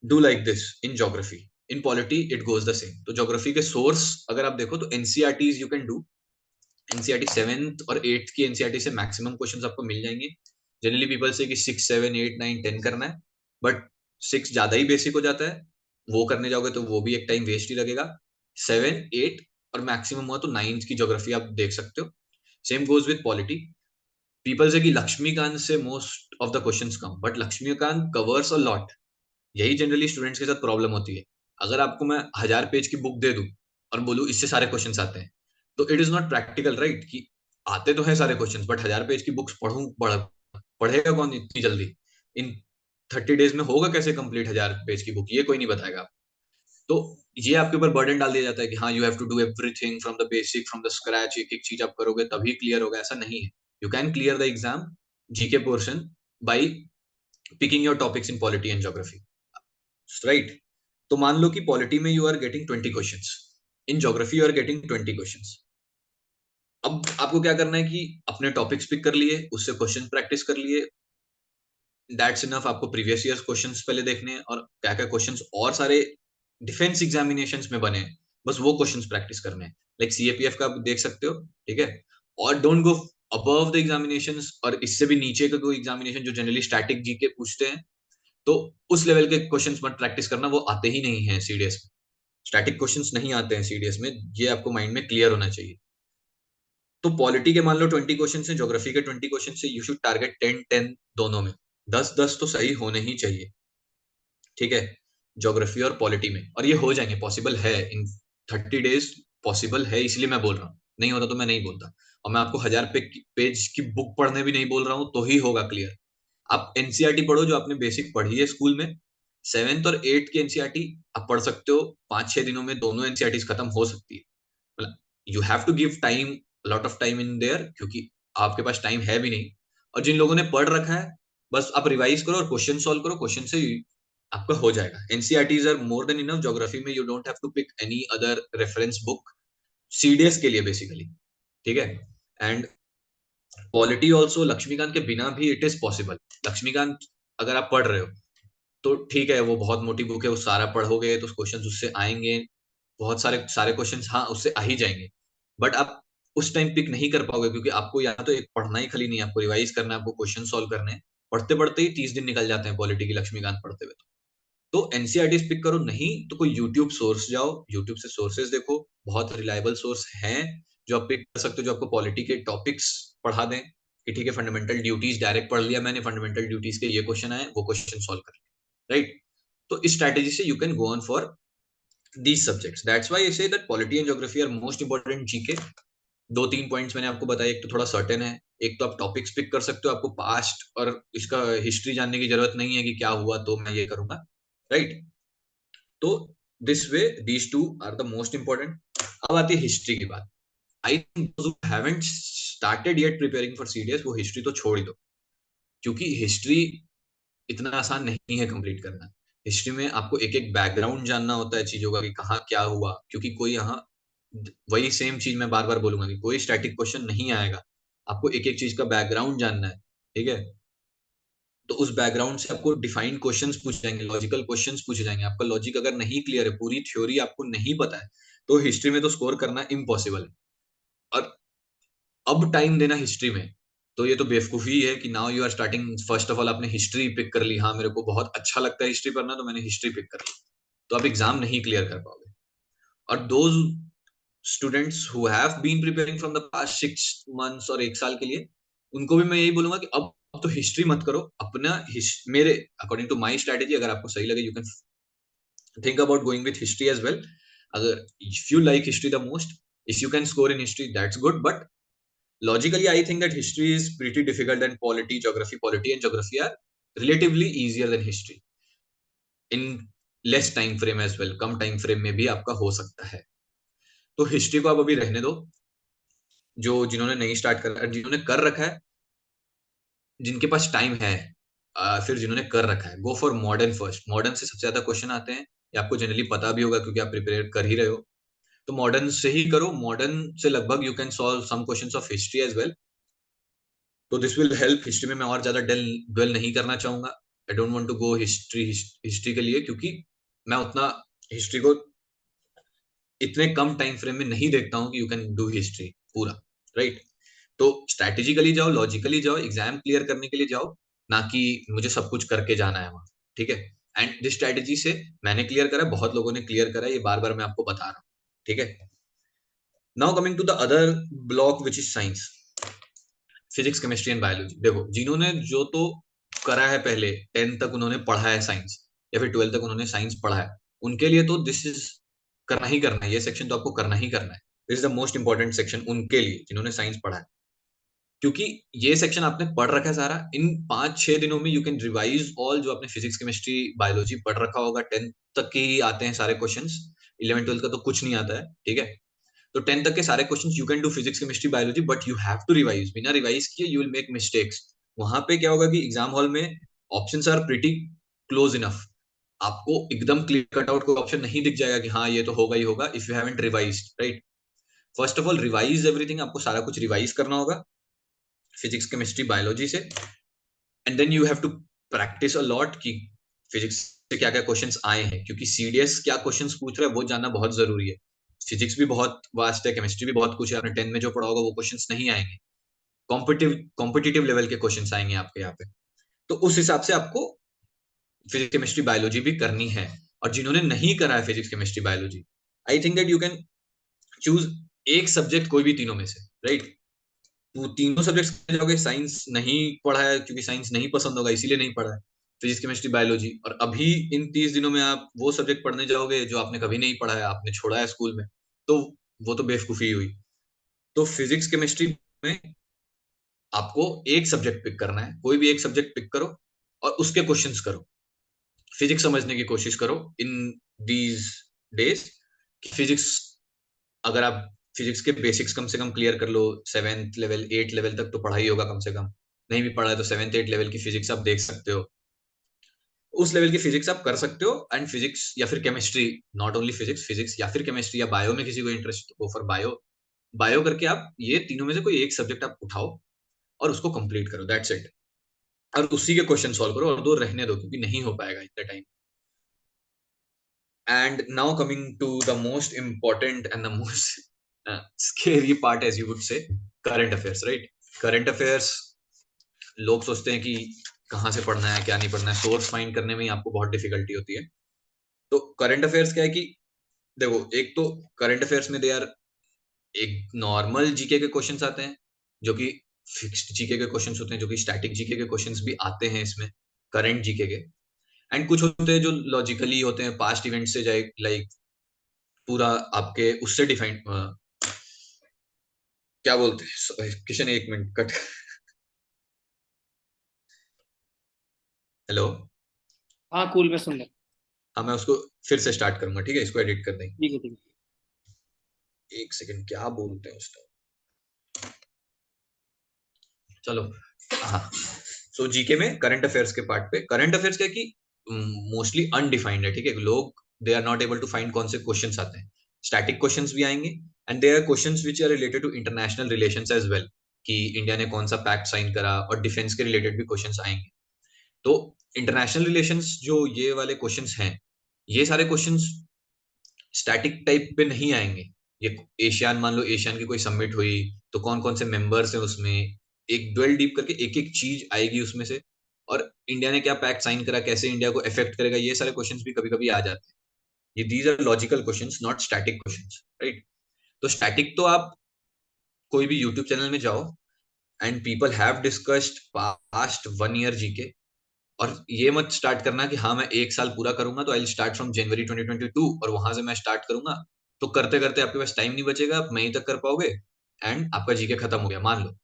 S1: Do like this in geography. In polity it goes the same. तो ज्योग्राफी के सोर्स अगर आप देखो तो NCERTs you can do. NCERT 7th और 8th की एनसीईआरटी से मैक्सिमम क्वेश्चंस आपको मिल जाएंगे. जनरली पीपल से कि 6 7 8 9 10 करना है, बट 6 ज्यादा ही बेसिक हो जाता है. वो करने जाओगे तो वो भी एक टाइम वेस्ट ही लगेगा. 7 8 और मैक्सिमम हुआ तो 9th की ज्योग्राफी आप देख सकते हो. Same goes with polity. People से कि लक्ष्मीकांत से most of the questions come, but Laxmikanth covers a lot. यही जनरली स्टूडेंट्स के साथ प्रॉब्लम होती है। अगर आपको मैं 1000 पेज की बुक दे दूं और बोलूं इससे सारे क्वेश्चंस आते हैं, तो it is not practical, right? कि आते तो है सारे क्वेश्चंस, बट 1000 पेज की बुक्स पढ़ेगा कौन इतनी जल्दी? इन 30 डेज में होगा कैसे कंप्लीट 1000 पेज की बुक? ये कोई नहीं बताएगा। तो ये आपके ऊपर बर्डन डाल दिया जाता है कि हाँ, you have to do everything from the basic, from the scratch, एक एक चीज आप करोगे तभी क्लियर होगा, ऐसा नहीं है। You can clear the exam GK portion by picking your topics in polity and geography, right? तो मान लो कि पॉलिटी में you are getting 20 questions, in geography you are getting 20 questions. अब आपको क्या करना है कि अपने टॉपिक्स पिक कर लिए, उससे क्वेश्चन प्रैक्टिस कर लिए, दैट्स इनफ। आपको प्रीवियस ईयर क्वेश्चंस पहले देखने हैं और क्या क्या क्वेश्चंस और सारे डिफेंस एग्जामिनेशंस में बने हैं, बस वो क्वेश्चंस प्रैक्टिस करने हैं। लाइक सीएपीएफ का आप देख सकते हो, ठीक है? और don't go above the examinations, और इससे भी नीचे का कोई एग्जामिनेशन जो जनरली स्टैटिक जीके पूछते हैं, तो उस लेवल के क्वेश्चंस मत प्रैक्टिस करना, वो आते ही नहीं है सीडीएस में। स्टैटिक क्वेश्चंस नहीं आते हैं सीडीएस में, ये आपको माइंड में क्लियर होना चाहिए। तो पॉलिटी के मान लो 20 क्वेश्चन है, ज्योग्राफी के 20 क्वेश्चन है, यू शुड टारगेट 10-10 दोनों में। 10-10 तो सही होने ही चाहिए, ठीक है? ज्योग्राफी और पॉलिटी में, और ये हो जाएंगे, पॉसिबल है इन 30 डेज, पॉसिबल है, इसलिए मैं बोल रहा हूँ। नहीं होता तो मैं नहीं बोलता। और मैं आपको 1000 पेज की बुक पढ़ने भी नहीं बोल रहा हूँ, तो ही होगा क्लियर। आप एनसीईआरटी पढ़ो, जो आपने बेसिक पढ़ी है स्कूल में। 7th और 8th की एनसीईआरटी आप पढ़ सकते हो, 5-6 दिनों में दोनों एनसीईआरटी खत्म हो सकती है। मतलब you have to give time, lot of time in there, क्योंकि आपके पास टाइम है भी नहीं। और जिन लोगों ने पढ़ रखा है, बस आप रिवाइज करो और क्वेश्चन सॉल्व करो, क्वेश्चन से आपका हो जाएगा। NCERTs are more than enough. Geography में you don't have to pick any other reference book, CDS के लिए बेसिकली, ठीक है? एंड पॉलिटी ऑल्सो लक्ष्मीकांत के बिना भी इट इज पॉसिबल। लक्ष्मीकांत अगर आप पढ़ रहे हो तो ठीक है, वो बहुत मोटी बुक है, वो सारा पढ़ोगे तो क्वेश्चन उससे आएंगे, बहुत सारे सारे क्वेश्चंस हाँ उससे आ ही जाएंगे। बट आप उस टाइम पिक नहीं कर पाओगे, क्योंकि आपको या तो एक पढ़ना ही खाली नहीं है, आपको रिवाइज करना है, आपको क्वेश्चन सॉल्व करने हैं। पढ़ते पढ़ते ही 30 दिन निकल जाते हैं पॉलिटी की लक्ष्मीकांत पढ़ते हुए। तो एनसीईआरटी पिक करो, नहीं तो कोई यूट्यूब सोर्स जाओ, यूट्यूब से सोर्सेज देखो, बहुत रिलायबल सोर्स हैं जो आप पिक कर सकते हो, जो आपको पॉलिटी के टॉपिक्स पढ़ा दें। कि ठीक है, फंडामेंटल ड्यूटीज डायरेक्ट पढ़ लिया मैंने, फंडामेंटल ड्यूटीज के ये क्वेश्चन आए, वो क्वेश्चन सॉल्व कर लिया, राइट? तो इस स्ट्रैटेजी से you can go on for these subjects. That's why I say that polity and geography are most important GK. 2-3 points मैंने आपको बताया, एक तो थोड़ा सर्टेन है, एक तो आप टॉपिक्स पिक कर सकते हो, आपको पास्ट और इसका हिस्ट्री जानने की जरूरत नहीं है कि क्या हुआ तो मैं ये करूंगा, राइट? तो this way these two are the most important. अब आती है हिस्ट्री की बात। I think haven't started yet preparing for CDS, वो हिस्ट्री तो छोड़ ही दो, क्योंकि हिस्ट्री इतना आसान नहीं है कंप्लीट करना। हिस्ट्री में आपको एक एक बैकग्राउंड जानना होता है चीजों का, कि कहाँ क्या हुआ, क्योंकि कोई यहाँ, वही सेम चीज मैं बार बार बोलूंगा कि कोई स्टैटिक क्वेश्चन नहीं आएगा। आपको एक एक चीज का बैकग्राउंड जानना है, ठीक है? तो उस बैकग्राउंड से आपको डिफाइंड क्वेश्चंस पूछे जाएंगे, लॉजिकल क्वेश्चंस पूछे जाएंगे। आपका लॉजिक अगर नहीं क्लियर है, पूरी थ्योरी आपको नहीं पता है, तो हिस्ट्री में तो स्कोर करना इम्पॉसिबल है। और अब टाइम देना हिस्ट्री में, तो ये तो बेवकूफी है कि now you are starting. First of all आपने हिस्ट्री पिक कर ली, हाँ मेरे को बहुत अच्छा लगता है हिस्ट्री पढ़ना, तो मैंने हिस्ट्री पिक कर ली, तो आप एग्जाम नहीं क्लियर कर पाओगे। और those students who have been preparing from the past 6 months और 1 साल के लिए, उनको भी मैं यही बोलूंगा कि अब तो हिस्ट्री मत करो अपना। मेरे अकॉर्डिंग टू माई स्ट्रेटेजी, अगर आपको सही लगे, you can think about going with history as well. अगर if you like history the most, if you can score in history, that's good. But logically, I think that history is pretty difficult, and polity and geography are relatively easier than history in less time frame as well। Come time frame में भी आपका हो सकता है। तो history को आप अभी रहने दो, जो जिन्होंने नहीं स्टार्ट कर, जिन्होंने कर रखा है, जिनके पास टाइम है, फिर जिन्होंने कर रखा है, go for modern first. Modern से सबसे ज्यादा क्वेश्चन आते हैं, ये आपको जनरली पता भी होगा क्योंकि आप प्रिपेयर कर ही रहे हो। तो मॉडर्न से ही करो, मॉडर्न से लगभग you can solve some questions of history as well. So this will help. History में मैं और ज्यादा ड्वेल नहीं करना चाहूंगा। I don't want to go history के लिए, क्योंकि मैं उतना हिस्ट्री को इतने कम टाइम फ्रेम में नहीं देखता हूँ कि यू कैन डू हिस्ट्री पूरा, राइट? तो स्ट्रैटेजिकली जाओ, लॉजिकली जाओ, एग्जाम क्लियर करने के लिए जाओ, ना कि मुझे सब कुछ करके जाना है वहां, ठीक है? एंड दिस स्ट्रैटेजी से मैंने क्लियर करा, बहुत लोगों ने क्लियर करा, ये बार बार मैं आपको बता रहा हूँ, ठीक है? Now coming to the other block which is science. Physics chemistry and biology. देखो जिन्होंने जो तो करा है पहले 10th तक उन्होंने पढ़ा है साइंस, या फिर 12th तक उन्होंने साइंस पढ़ा है, उनके लिए तो दिस इज करना ही करना है, ये सेक्शन तो आपको करना ही करना है। This is the most important section उनके लिए जिन्होंने साइंस पढ़ा है, क्योंकि ये सेक्शन आपने पढ़ रखा है सारा। इन 5-6 दिनों में यू कैन रिवाइज ऑल जो आपने फिजिक्स केमिस्ट्री बायोलॉजी पढ़ रखा होगा। 10th तक के ही आते हैं सारे क्वेश्चंस, 11th 12th का तो कुछ नहीं आता है, ठीक है। तो 10th तक के सारे questions you can do physics chemistry biology, but you have to revise. बिना रिवाइज किए यू विल मेक मिस्टेक्स। वहां पे क्या होगा कि एग्जाम हॉल में options are pretty close enough, आपको एकदम क्लियर कट आउट कोई ऑप्शन नहीं दिख जाएगा कि हाँ ये तो होगा ही होगा, if you haven't revised, right. First of all revise everything, आपको सारा कुछ रिवाइज करना होगा फिजिक्स केमिस्ट्री बायोलॉजी से। And then you have to practice a lot कि फिजिक्स से क्या क्या क्वेश्चंस आए हैं, क्योंकि सीडीएस क्या क्वेश्चंस पूछ रहा है वो जानना बहुत जरूरी है। फिजिक्स भी बहुत वास्ट है, केमिस्ट्री भी बहुत कुछ है, आपने 10 में जो पढ़ा होगा वो क्वेश्चंस नहीं आएंगे, कॉम्पिटिटिव लेवल के क्वेश्चंस आएंगे आपके यहाँ पे। तो उस हिसाब से आपको फिजिक्स केमिस्ट्री बायोलॉजी भी करनी है। और जिन्होंने नहीं करा है physics chemistry biology, I think that you can choose एक सब्जेक्ट कोई भी तीनों में से, राइट। तो तीनों सब्जेक्ट्स जाओगे, साइंस नहीं पढ़ा है क्योंकि साइंस नहीं पसंद होगा इसीलिए नहीं पढ़ा है, फिजिक्स केमिस्ट्री बायोलॉजी। और अभी इन 30 दिनों में आप वो सब्जेक्ट पढ़ने जाओगे जो आपने कभी नहीं पढ़ा है, आपने छोड़ा है स्कूल में, तो वो तो बेवकूफी हुई। तो फिजिक्स केमिस्ट्री में आपको एक सब्जेक्ट पिक करना है, कोई भी एक सब्जेक्ट पिक करो और उसके क्वेश्चंस करो, फिजिक्स समझने की कोशिश करो इन दीज डेज। फिजिक्स, अगर आप फिजिक्स के बेसिक्स कम से कम क्लियर कर लो, 7th लेवल 8th लेवल तक तो पढ़ा ही होगा कम से कम। नहीं भी पढ़ा है तो 7th 8th लेवल की फिजिक्स आप देख सकते हो, उस लेवल की फिजिक्स आप कर सकते हो। एंड फिजिक्स या फिर chemistry, not only physics, physics या फिर केमिस्ट्री या बायो में किसी को इंटरेस्ट हो फॉर बायो, बायो करके आप ये तीनों में से कोई एक सब्जेक्ट आप उठाओ और उसको कंप्लीट करो, दैट्स इट। और उसी के क्वेश्चन सॉल्व करो और दो रहने दो क्योंकि नहीं हो पाएगा इतना time. And now coming to the most important and the most scary part as you would say, current affairs, right. Current affairs, लोग सोचते हैं कि कहाँ से पढ़ना है क्या नहीं पढ़ना है, सोर्स फाइंड करने में ही आपको बहुत डिफिकल्टी होती है। तो करंट अफेयर्स क्या है कि देखो, एक तो करंट अफेयर्स में दे आर, एक नॉर्मल जीके के क्वेश्चंस आते हैं जो कि फिक्स्ड जीके के क्वेश्चंस होते हैं, जो कि स्टैटिक जीके के क्वेश्चंस भी आते हैं इसमें, करंट जीके के। एंड कुछ होते हैं जो लॉजिकली होते हैं, पास्ट इवेंट से जाए, लाइक पूरा आपके उससे डिफाइंड, क्या बोलते हैं किशन, एक मिनट कट। हेलो।
S2: हाँ कूल, मैं सुन रहा हूँ।
S1: हाँ मैं उसको फिर से स्टार्ट करूंगा, ठीक है, इसको एडिट कर देंगे।
S2: ठीक है ठीक है।
S1: एक सेकंड, क्या बोलते हैं उसको, चलो। हाँ, सो जीके में करंट अफेयर्स के पार्ट पे, करंट अफेयर्स क्या है कि मोस्टली अनडिफाइंड है, ठीक है। लोग they are not able to find कौन से क्वेश्चंस आते हैं। स्टैटिक क्वेश्चंस भी आएंगे and there are questions which are related to international relations as well, कि इंडिया ने कौन सा पैक्ट साइन करा, और डिफेंस के रिलेटेड भी क्वेश्चंस आएंगे। तो इंटरनेशनल रिलेशंस जो ये वाले क्वेश्चंस हैं, ये सारे क्वेश्चंस स्टैटिक टाइप पे नहीं आएंगे। ये एशियान, मान लो एशियान की कोई समिट हुई तो कौन कौन से मेंबर्स हैं उसमें, एक ड्वेल डीप करके एक एक चीज आएगी उसमें से। और इंडिया ने क्या पैक्ट साइन करा, कैसे इंडिया को इफेक्ट करेगा, ये सारे क्वेश्चंस भी कभी कभी आ जाते हैं। ये these are logical questions, not static questions, right. तो स्टैटिक तो आप कोई भी यूट्यूब चैनल में जाओ and people have discussed past 1 year GK, और ये मत स्टार्ट करना कि हाँ मैं एक साल पूरा करूंगा तो आई स्टार्ट फ्रॉम जनवरी 2022 और वहां से मैं स्टार्ट करूंगा। तो करते करते आपके पास टाइम नहीं बचेगा, आप मई तक कर पाओगे एंड आपका जीके खत्म हो गया मान लो।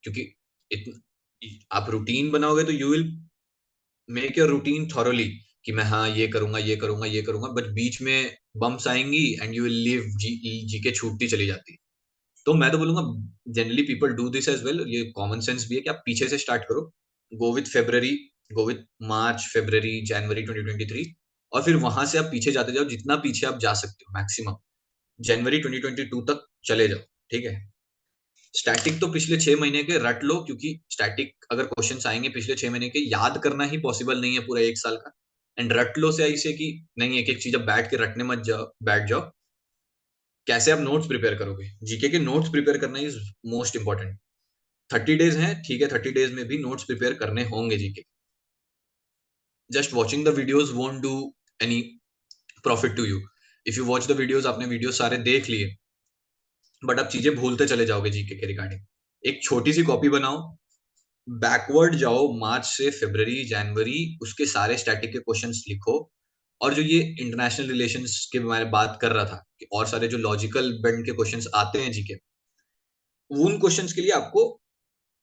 S1: क्योंकि आप रूटीन बनाओगे तो you will make your routine thoroughly, कि मैं हाँ ये करूंगा ये करूंगा ये करूंगा, बट बीच में बम्स आएंगी and you will leave, GK छूटती चली जाती है। तो मैं तो बोलूंगा generally people do this as well, ये कॉमन सेंस भी है कि आप पीछे से स्टार्ट करो। Go with February, go with March फरवरी जनवरी 2023, और फिर वहां से आप पीछे जाते जाओ जितना पीछे आप जा सकते हो मैक्सिमम, जनवरी 2022 तक चले जाओ, ठीक है। स्टैटिक तो पिछले 6 महीने के रट लो, क्योंकि स्टैटिक अगर क्वेश्चंस आएंगे पिछले 6 महीने के, याद करना ही पॉसिबल नहीं है पूरा एक साल का। एंड रट लो से ऐसे कि नहीं, एक एक चीज अब बैठ के रटने मत जाओ, बैठ जाओ। कैसे आप नोट्स प्रिपेयर करोगे, जीके के नोट्स प्रिपेयर करना इज मोस्ट इंपॉर्टेंट। 30 डेज हैं, ठीक है, 30 डेज में भी नोट्स प्रिपेयर करने होंगे GK. Just watching the videos won't do any profit to you. If you watch the videos, आपने वीडियो सारे देख लिए बट आप चीजें भूलते चले जाओगे जीके के रिगार्डिंग। एक छोटी सी कॉपी बनाओ, बैकवर्ड जाओ, मार्च से फरवरी जनवरी, उसके सारे स्टैटिक के क्वेश्चंस लिखो। और जो ये इंटरनेशनल रिलेशंस के बारे में बात कर रहा था कि और सारे जो लॉजिकल बेंड के क्वेश्चंस आते हैं जीके, उन क्वेश्चंस के लिए आपको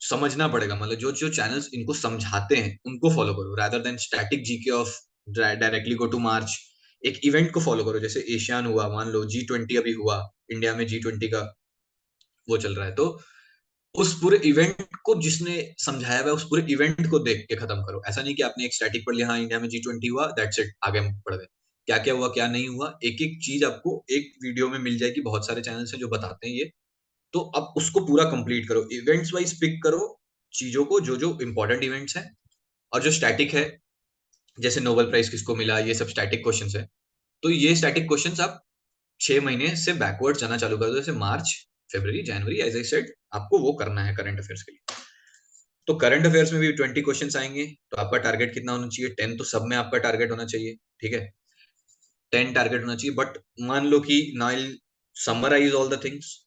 S1: समझना पड़ेगा, मतलब जो जो चैनल्स इनको समझाते हैं उनको फॉलो करो, rather than static GK off directly go to March. एक इवेंट को फॉलो करो, जैसे एशियान हुआ, मान लो G20 अभी हुआ, इंडिया में G20 का वो चल रहा है, तो उस पूरे इवेंट को जिसने समझाया हुआ है, उस पूरे इवेंट को देख के खत्म करो। ऐसा नहीं कि आपने एक स्टैटिक पढ़ लिया, हाँ इंडिया में G20 हुआ, दैट्स इट, आगे पढ़ गए। क्या क्या हुआ क्या नहीं हुआ, एक एक चीज आपको एक वीडियो में मिल जाएगी, बहुत सारे चैनल्स हैं जो बताते हैं ये। तो अब उसको पूरा कंप्लीट करो, इवेंट्स वाइज पिक करो चीजों को, जो जो इंपॉर्टेंट इवेंट्स हैं। और जो स्टैटिक है, जैसे नोबेल प्राइज किसको मिला, ये सब स्टैटिक क्वेश्चंस है। तो ये स्टैटिक क्वेश्चंस आप 6 महीने से बैकवर्ड जाना चालू कर दो, जैसे मार्च फरवरी जनवरी, एज आई सेड आपको वो करना है करंट अफेयर्स के लिए। तो करंट अफेयर्स में भी 20 क्वेश्चंस आएंगे, तो आपका टारगेट कितना होना चाहिए? 10 तो सब में आपका टारगेट होना चाहिए, ठीक है, 10 टारगेट होना चाहिए। बट मान लो कि now summarise all the things,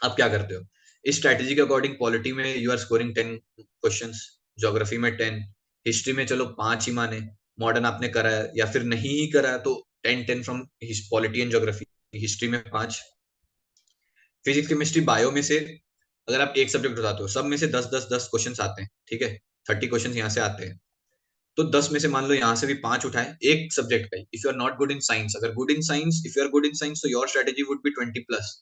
S1: आप क्या करते हो इस स्ट्रैटेजी के अकॉर्डिंग? पॉलिटी में you are scoring 10 questions, geography में 10, हिस्ट्री में चलो 5 ही माने, मॉडर्न आपने करा है या फिर नहीं ही करा है तो 10 10 from polity and geography, history में 5, फिजिक्स केमिस्ट्री बायो में से अगर आप एक सब्जेक्ट उठाते हो, सब में से 10 10 10 क्वेश्चन आते हैं, ठीक है, 30 क्वेश्चन यहाँ से आते हैं। तो 10 में से मान लो यहाँ से भी 5 उठाए एक सब्जेक्ट का, if you are not good in science, अगर good in science, if you are good in science, तो योर स्ट्रेटेजी वुड बी 20+।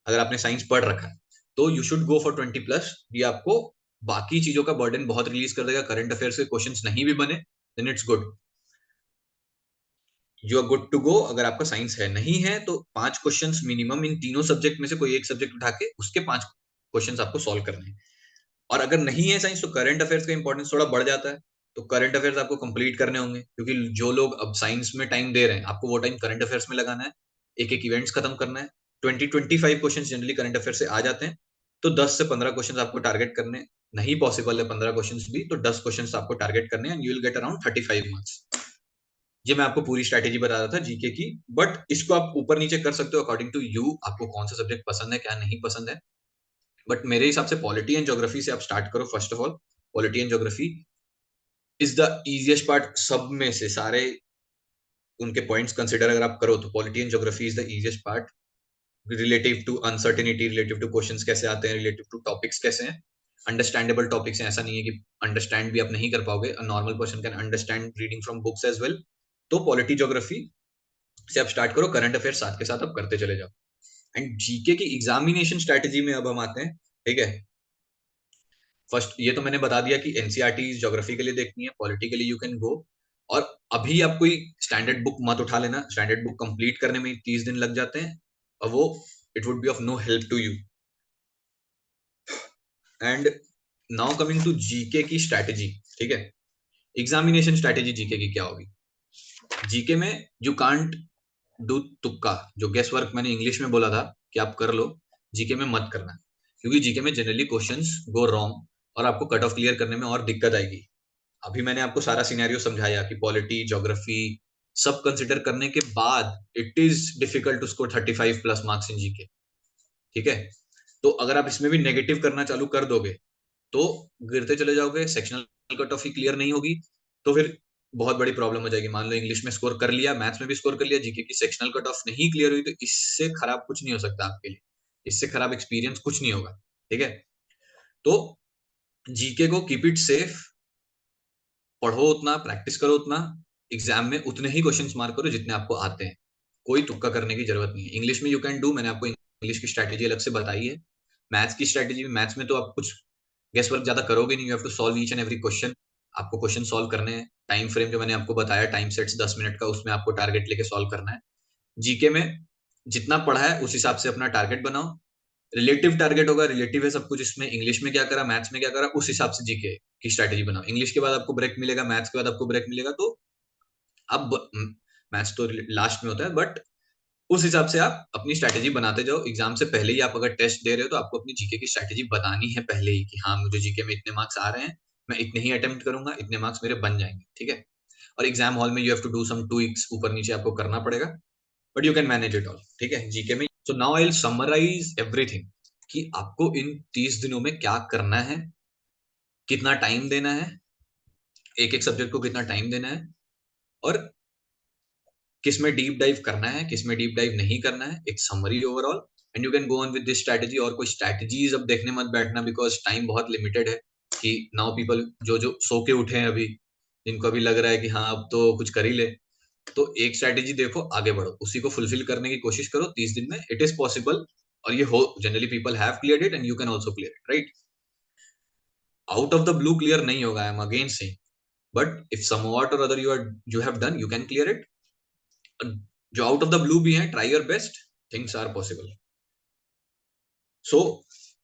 S1: अगर आपने साइंस पढ़ रखा है तो यू शुड गो फॉर 20+। ये आपको बाकी चीजों का बर्डन बहुत रिलीज कर देगा। करंट अफेयर्स के क्वेश्चंस नहीं भी बने then it's good, you are good to go. अगर आपका साइंस है, नहीं है तो 5 क्वेश्चंस मिनिमम इन तीनों सब्जेक्ट में से कोई एक सब्जेक्ट उठा के उसके 5 क्वेश्चंस आपको सॉल्व करने हैं। और अगर नहीं है साइंस तो करंट अफेयर्स का इंपॉर्टेंस थोड़ा बढ़ जाता है, तो करंट अफेयर्स आपको कंप्लीट करने होंगे, क्योंकि जो लोग अब साइंस में टाइम दे रहे हैं आपको वो टाइम करंट अफेयर्स में लगाना है, एक एक इवेंट्स खत्म करना है। 20 25 क्वेश्चन जनरली करंट अफेयर से आ जाते हैं, तो 10 से 15 क्वेश्चन आपको टारगेट करने, नहीं पॉसिबल है 15 क्वेश्चन भी, तो 10 क्वेश्चन आपको टारगेट करने हैं, you will get around 35 marks. ये मैं आपको पूरी स्ट्रैटेजी बता रहा था जीके की, बट इसको आप ऊपर नीचे कर सकते हो अकॉर्डिंग टू यू, आपको कौन सा सब्जेक्ट पसंद है क्या नहीं पसंद है। बट मेरे हिसाब से पॉलिटी एंड ज्योग्राफी से आप स्टार्ट करो first of all. Polity and geography is the easiest part, सब में से सारे उनके पॉइंट्स कंसिडर अगर आप करो तो polity and geography is the easiest part, relative to uncertainty, relative to questions कैसे आते हैं, रिलेटिव टू टॉपिक्स कैसे हैं, अंडरस्टैंडेबल टॉपिक्स हैं, ऐसा नहीं है कि अंडरस्टैंड भी आप नहीं कर पाओगे, a normal person can understand reading from books as well. तो पॉलिटी ज्योग्राफी से आप स्टार्ट करो, करंट अफेयर साथ के साथ आप करते चले जाओ। एंड जीके की एग्जामिनेशन स्ट्रेटेजी में अब हम आते हैं, ठीक है। फर्स्ट ये तो मैंने बता दिया कि एनसीईआरटी ज्योग्राफी के लिए देखनी है, पॉलिटी के लिए यू कैन गो। और अभी आप कोई स्टैंडर्ड बुक मत उठा लेना, स्टैंडर्ड बुक कंप्लीट करने में 30 दिन लग जाते हैं, और वो it would be of no help to you. And now coming to GK की स्ट्रैटेजी, ठीक है, एग्जामिनेशन स्ट्रैटेजी जीके की क्या होगी? जीके में यू कांट डू तुक्का, जो गेस वर्क मैंने इंग्लिश में बोला था कि आप कर लो, जीके में मत करना, क्योंकि जीके में जनरली क्वेश्चंस गो रॉन्ग और आपको कट ऑफ क्लियर करने में और दिक्कत आएगी। अभी मैंने आपको सारा सिनेरियो समझाया कि पॉलिटी ज्योग्राफी सब कंसिडर करने के बाद it is difficult to score 35+ marks in GK, ठीक है। तो अगर आप इसमें भी नेगेटिव करना चालू कर दोगे तो गिरते चले जाओगे, सेक्शनल कट ऑफ ही क्लियर नहीं होगी, तो फिर बहुत बड़ी प्रॉब्लम हो जाएगी। मान लो इंग्लिश में स्कोर कर लिया, मैथ्स में भी स्कोर कर लिया, जीके की सेक्शनल कट ऑफ नहीं क्लियर हुई, तो इससे खराब कुछ नहीं हो सकता आपके लिए, इससे खराब एक्सपीरियंस कुछ नहीं होगा, ठीक है। तो जीके को कीप इट सेफ, पढ़ो उतना, प्रैक्टिस करो उतना, एग्जाम में उतने ही क्वेश्चंस मार्क करो जितने आपको आते हैं, कोई तुक्का करने की जरूरत नहीं है। इंग्लिश में यू कैन डू, मैंने आपको इंग्लिश की स्ट्रैटेजी अलग से बताई है। मैथ्स की स्ट्रैटेजी, मैथ्स में तो आप कुछ गेस वर्क ज्यादा करोगे नहीं, you have to solve each and every question, आपको क्वेश्चन सॉल्व करने हैं। टाइम फ्रेम जो मैंने आपको बताया, टाइम सेट्स 10 मिनट का, उसमें आपको टारगेट लेके सॉल्व करना है। जीके में जितना पढ़ा है उस हिसाब से अपना टारगेट बनाओ, रिलेटिव टारगेट होगा, रिलेटिव है सब कुछ इसमें, इंग्लिश में क्या करा, मैथ्स में क्या करा, उस हिसाब से जीके की स्ट्रैटेजी बनाओ। इंग्लिश के बाद आपको ब्रेक मिलेगा, मैथ्स के बाद आपको ब्रेक मिलेगा, तो अब मैथ्स तो लास्ट में होता है, बट उस हिसाब से आप अपनी स्ट्रैटेजी बनाते जाओ। एग्जाम से पहले ही आप अगर टेस्ट दे रहे हो तो आपको अपनी जीके की स्ट्रैटेजी बतानी है पहले ही, कि हाँ मुझे जीके में इतने मार्क्स आ रहे हैं, मैं इतने ही अटेम्प्ट करूंगा, इतने मार्क्स मेरे बन जाएंगे, ठीक है। और एग्जाम हॉल में you have to do some tweaks, ऊपर नीचे आपको करना पड़ेगा, but you can manage it all, ठीक है, जीके में। So now I will summarise everything. कि आपको इन 30 दिनों में क्या करना है, कितना टाइम देना है, एक एक सब्जेक्ट को कितना टाइम देना है, और किस में डीप डाइव करना है, किस में डीप डाइव नहीं करना है, एक summary overall. And you can go on with this strategy. और कोई स्ट्रैटेजीज अब देखने मत बैठना, बिकॉज टाइम बहुत लिमिटेड है। कि नाउ पीपल जो जो सो के उठे हैं अभी, जिनको अभी लग रहा है कि हाँ अब तो कुछ कर ही ले, तो एक स्ट्रैटेजी देखो, आगे बढ़ो, उसी को फुलफिल करने की कोशिश करो 30 दिन में। इट इज पॉसिबल, और ये हो, generally people have cleared it and you can also clear it, right? Out of the blue clear नहीं होगा, I am again saying, but if somewhat or other you have done, you can clear it. जो out of the blue भी है, try your best, things are possible. So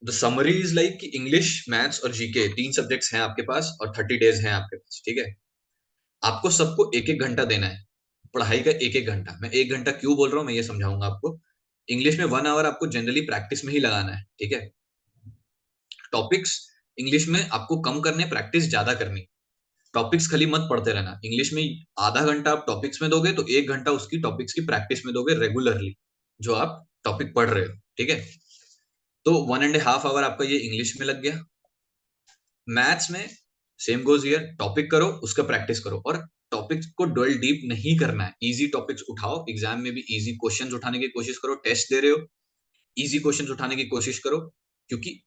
S1: the summary is like कि English, maths और GK 3 subjects हैं आपके पास, और 30 days हैं आपके पास, ठीक है? आपको सबको एक एक घंटा देना है, पढ़ाई का एक एक घंटा। मैं एक घंटा क्यों बोल रहा हूँ, मैं ये समझाऊंगा आपको। इंग्लिश में 1 आवर आपको जनरली प्रैक्टिस में ही लगाना है, ठीक है? टॉपिक्स इंग्लिश में आपको कम करने, प्रैक्टिस ज्यादा करनी। टॉपिक्स खाली मत पढ़ते रहना। इंग्लिश में आधा घंटा आप टॉपिक्स में दोगे, तो 1 घंटा उसकी टॉपिक्स की प्रैक्टिस में दोगे रेगुलरली, जो आप टॉपिक पढ़ रहे हो, ठीक है? तो 1.5 आवर आपका ये इंग्लिश में लग गया। मैथ्स में सेम गोज हियर, टॉपिक करो, उसका प्रैक्टिस करो, और टॉपिक्स को डवेल डीप नहीं करना है। इजी टॉपिक्स उठाओ, एग्जाम में भी इजी क्वेश्चंस उठाने की कोशिश करो। टेस्ट दे रहे हो, इजी क्वेश्चंस उठाने की कोशिश करो, क्योंकि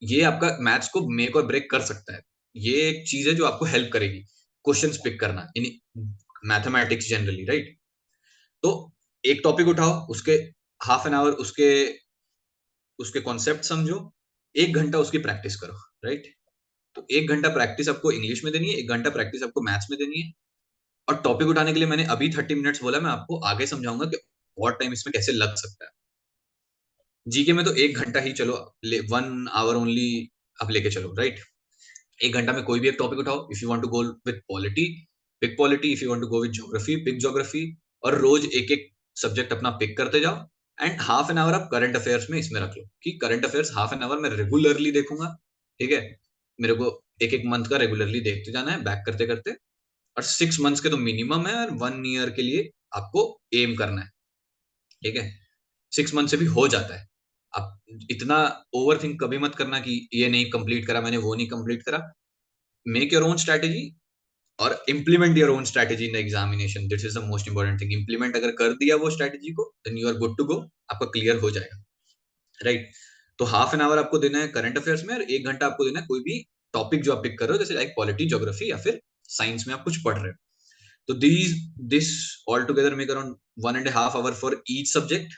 S1: ये आपका मैथ्स को मेक और ब्रेक कर सकता है। ये एक चीज है जो आपको हेल्प करेगी, क्वेश्चंस पिक करना इन मैथमेटिक्स जनरली, राइट? तो एक टॉपिक उठाओ, उसके हाफ एन आवर उसके उसके कॉन्सेप्ट समझो, 1 घंटा उसकी प्रैक्टिस करो, राइट? तो 1 घंटा प्रैक्टिस आपको इंग्लिश में देनी है, 1 घंटा प्रैक्टिस आपको मैथ्स में देनी है। और टॉपिक उठाने के लिए मैंने अभी 30 मिनट्स बोला, मैं आपको आगे समझाऊंगा कि और टाइम इसमें कैसे लग सकता है। जीके में तो 1 घंटा ही चलो, 1 आवर ओनली आप लेके चलो, राइट? 1 घंटा में कोई भी एक टॉपिक उठाओ। If you want to go with polity, pick polity. If you want to go with geography, pick geography. और रोज एक एक सब्जेक्ट अपना पिक करते जाओ। एंड हाफ एन आवर आप करंट अफेयर्स में इसमें रख लो, कि current affairs half an hour में रेगुलरली देखूंगा, ठीक है? मेरे को एक एक मंथ का रेगुलरली देखते जाना है, बैक करते करते। और 6 मंथ्स के तो मिनिमम है, और 1 ईयर के लिए आपको एम करना है, ठीक है? 6 मंथ से भी हो जाता है। आप इतना ओवर थिंक कभी मत करना कि ये नहीं कंप्लीट करा मैंने, वो नहीं कंप्लीट करा। मेक योर ओन स्ट्रैटेजी, और implement your own strategy in the examination. This is the most important thing. Implement अगर कर दिया वो स्ट्रैटेजी को, then you are good to go, आपका क्लियर हो जाएगा, राइट? तो हाफ एन आवर आपको देना है करंट अफेयर्स में, और 1 घंटा आपको देना है कोई भी टॉपिक जो आप पिक कर रहे हो, जैसे लाइक पॉलिटी, ज्योग्राफी, या फिर साइंस में आप कुछ पढ़ रहे हो। तो this all together make around 1.5 hour for each subject,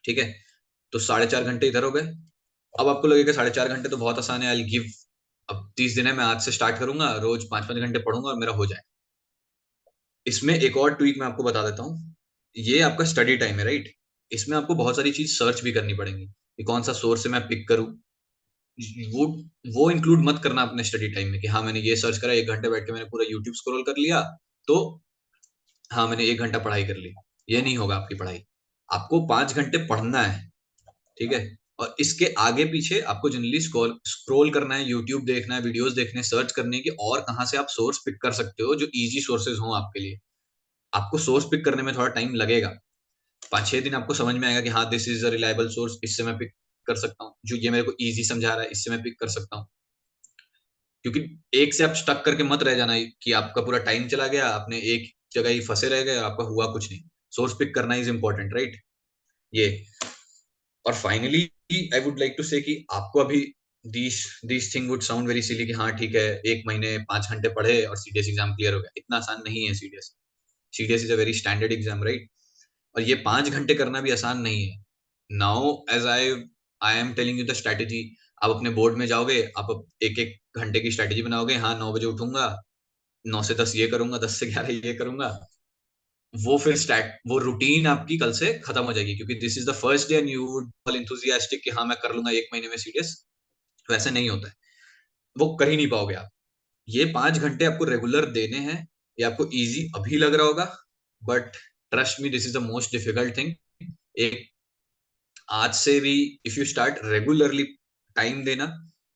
S1: ठीक है? तो 4.5 घंटे इधर हो गए। अब आपको लगेगा 4.5 घंटे तो बहुत आसान है, आई गिव, अब 30 दिन है, मैं आज से स्टार्ट करूंगा, रोज 5-5 घंटे पढ़ूंगा और मेरा हो जाए। इसमें एक और ट्वीक मैं आपको बता देता हूँ। ये आपका स्टडी टाइम है, राइट? इसमें आपको बहुत सारी चीज सर्च भी करनी पड़ेंगी, कि कौन सा सोर्स से मैं पिक करूँ। वो वो इंक्लूड मत करना अपने स्टडी टाइम में, कि हाँ मैंने ये सर्च करा, 1 घंटे बैठ के मैंने पूरा यूट्यूब स्क्रॉल कर लिया, तो हाँ मैंने 1 घंटा पढ़ाई कर ली। ये नहीं होगा आपकी पढ़ाई। आपको 5 घंटे पढ़ना है, ठीक है? और इसके आगे पीछे आपको जनरली स्क्रॉल करना है, यूट्यूब देखना है, वीडियोस देखने, सर्च करने की, और कहाँ से आप सोर्स पिक कर सकते हो जो इजी सोर्सेज हो आपके लिए। आपको सोर्स पिक करने में थोड़ा टाइम लगेगा, 5-6 दिन आपको समझ में आएगा कि हाँ this is a reliable source, इससे मैं पिक कर सकता हूँ, जो ये मेरे को इजी समझा रहा है, इससे मैं पिक कर सकता हूँ। क्योंकि एक से आप स्टक करके मत रह जाना, कि आपका पूरा टाइम चला गया, आपने एक जगह ही फंसे रह गए, आपका हुआ कुछ नहीं। सोर्स पिक करना इज इंपॉर्टेंट, राइट? ये। और finally I would like to say कि आपको अभी this this thing would sound very silly, कि हाँ ठीक है, 1 महीने 5 घंटे पढ़े और सीडीएस एग्जाम क्लियर हो गया। इतना आसान नहीं है CDS. CDS is a very standard exam, right? और ये 5 घंटे करना भी आसान नहीं है। Now as I am telling you the strategy, आप अपने बोर्ड में जाओगे, आप एक एक घंटे की स्ट्रैटेजी बनाओगे। हाँ 9 बजे उठूंगा, 9 से 10 ये करूंगा, 10 से 11 ये करूंगा। वो फिर स्टैट वो रूटीन आपकी कल से खत्म हो जाएगी, क्योंकि this is the first day and you would feel enthusiastic कि हाँ मैं कर लूंगा 1 महीने में सीडीएस। वैसे नहीं होता है, वो कर ही नहीं पाओगे आप। ये 5 घंटे आपको रेगुलर देने हैं। ये आपको इजी अभी लग रहा होगा, but trust me, this is the most difficult thing. एक आज से भी if you start regularly time देना,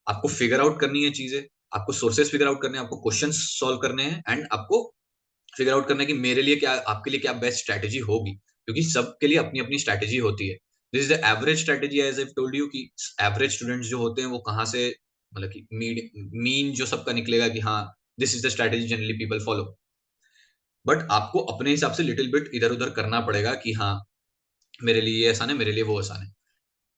S1: आपको फिगर आउट करनी है चीजें, आपको सोर्सेस फिगर आउट करने हैं, आपको क्वेश्चन सॉल्व करने हैं, एंड आपको फिगर आउट करना है कि मेरे लिए क्या, आपके लिए क्या बेस्ट स्ट्रैटेजी होगी, क्योंकि सबके लिए अपनी अपनी स्ट्रैटेजी होती है। This is the average strategy, as I told you कि एवरेज स्टूडेंट्स जो होते हैं वो कहाँ से, मतलब कि मीन जो सबका निकलेगा कि हाँ this is the strategy generally people follow. But आपको अपने हिसाब से लिटिल बिट इधर उधर करना पड़ेगा कि हाँ मेरे लिए ये आसान है, मेरे लिए वो आसान है।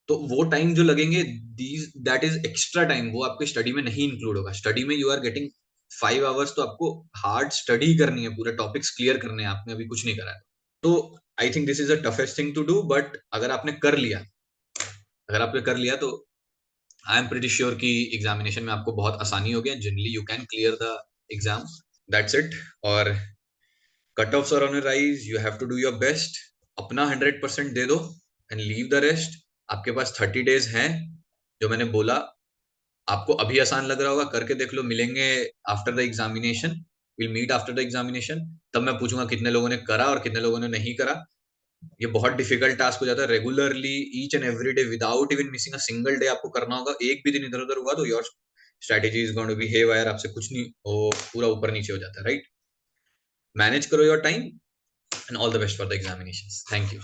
S1: तो वो टाइम जो लगेंगे, these that is extra time, वो आपके स्टडी में नहीं इंक्लूड होगा। स्टडी में यू आर गेटिंग 5 आवर्स, तो आपको हार्ड स्टडी करनी है, पूरे टॉपिक्स क्लियर करने हैं, आपने अभी कुछ नहीं करा है। तो I think this is a toughest thing to do, but अगर आपने कर लिया तो आई एम प्रीटी श्योर कि एग्जामिनेशन में आपको बहुत आसानी होगी, generally you can clear the exam. That's it. और cut offs are on a rise, you have to do your best, अपना 100% दे दो एंड लीव द रेस्ट। आपके पास 30 days हैं, जो मैंने बोला। आपको अभी आसान लग रहा होगा, करके देख लो। मिलेंगे after the examination, will meet after the examination, तब मैं पूछूंगा कितने लोगों ने करा और कितने लोगों ने नहीं करा। ये बहुत डिफिकल्ट टास्क हो जाता है, regularly each and every day without even missing a single day आपको करना होगा। एक भी दिन इधर उधर हुआ तो your strategy is going to be haywire, आपसे कुछ नहीं, वो पूरा ऊपर नीचे हो जाता है, राइट? मैनेज करो your time and all the best for the examinations. Thank you.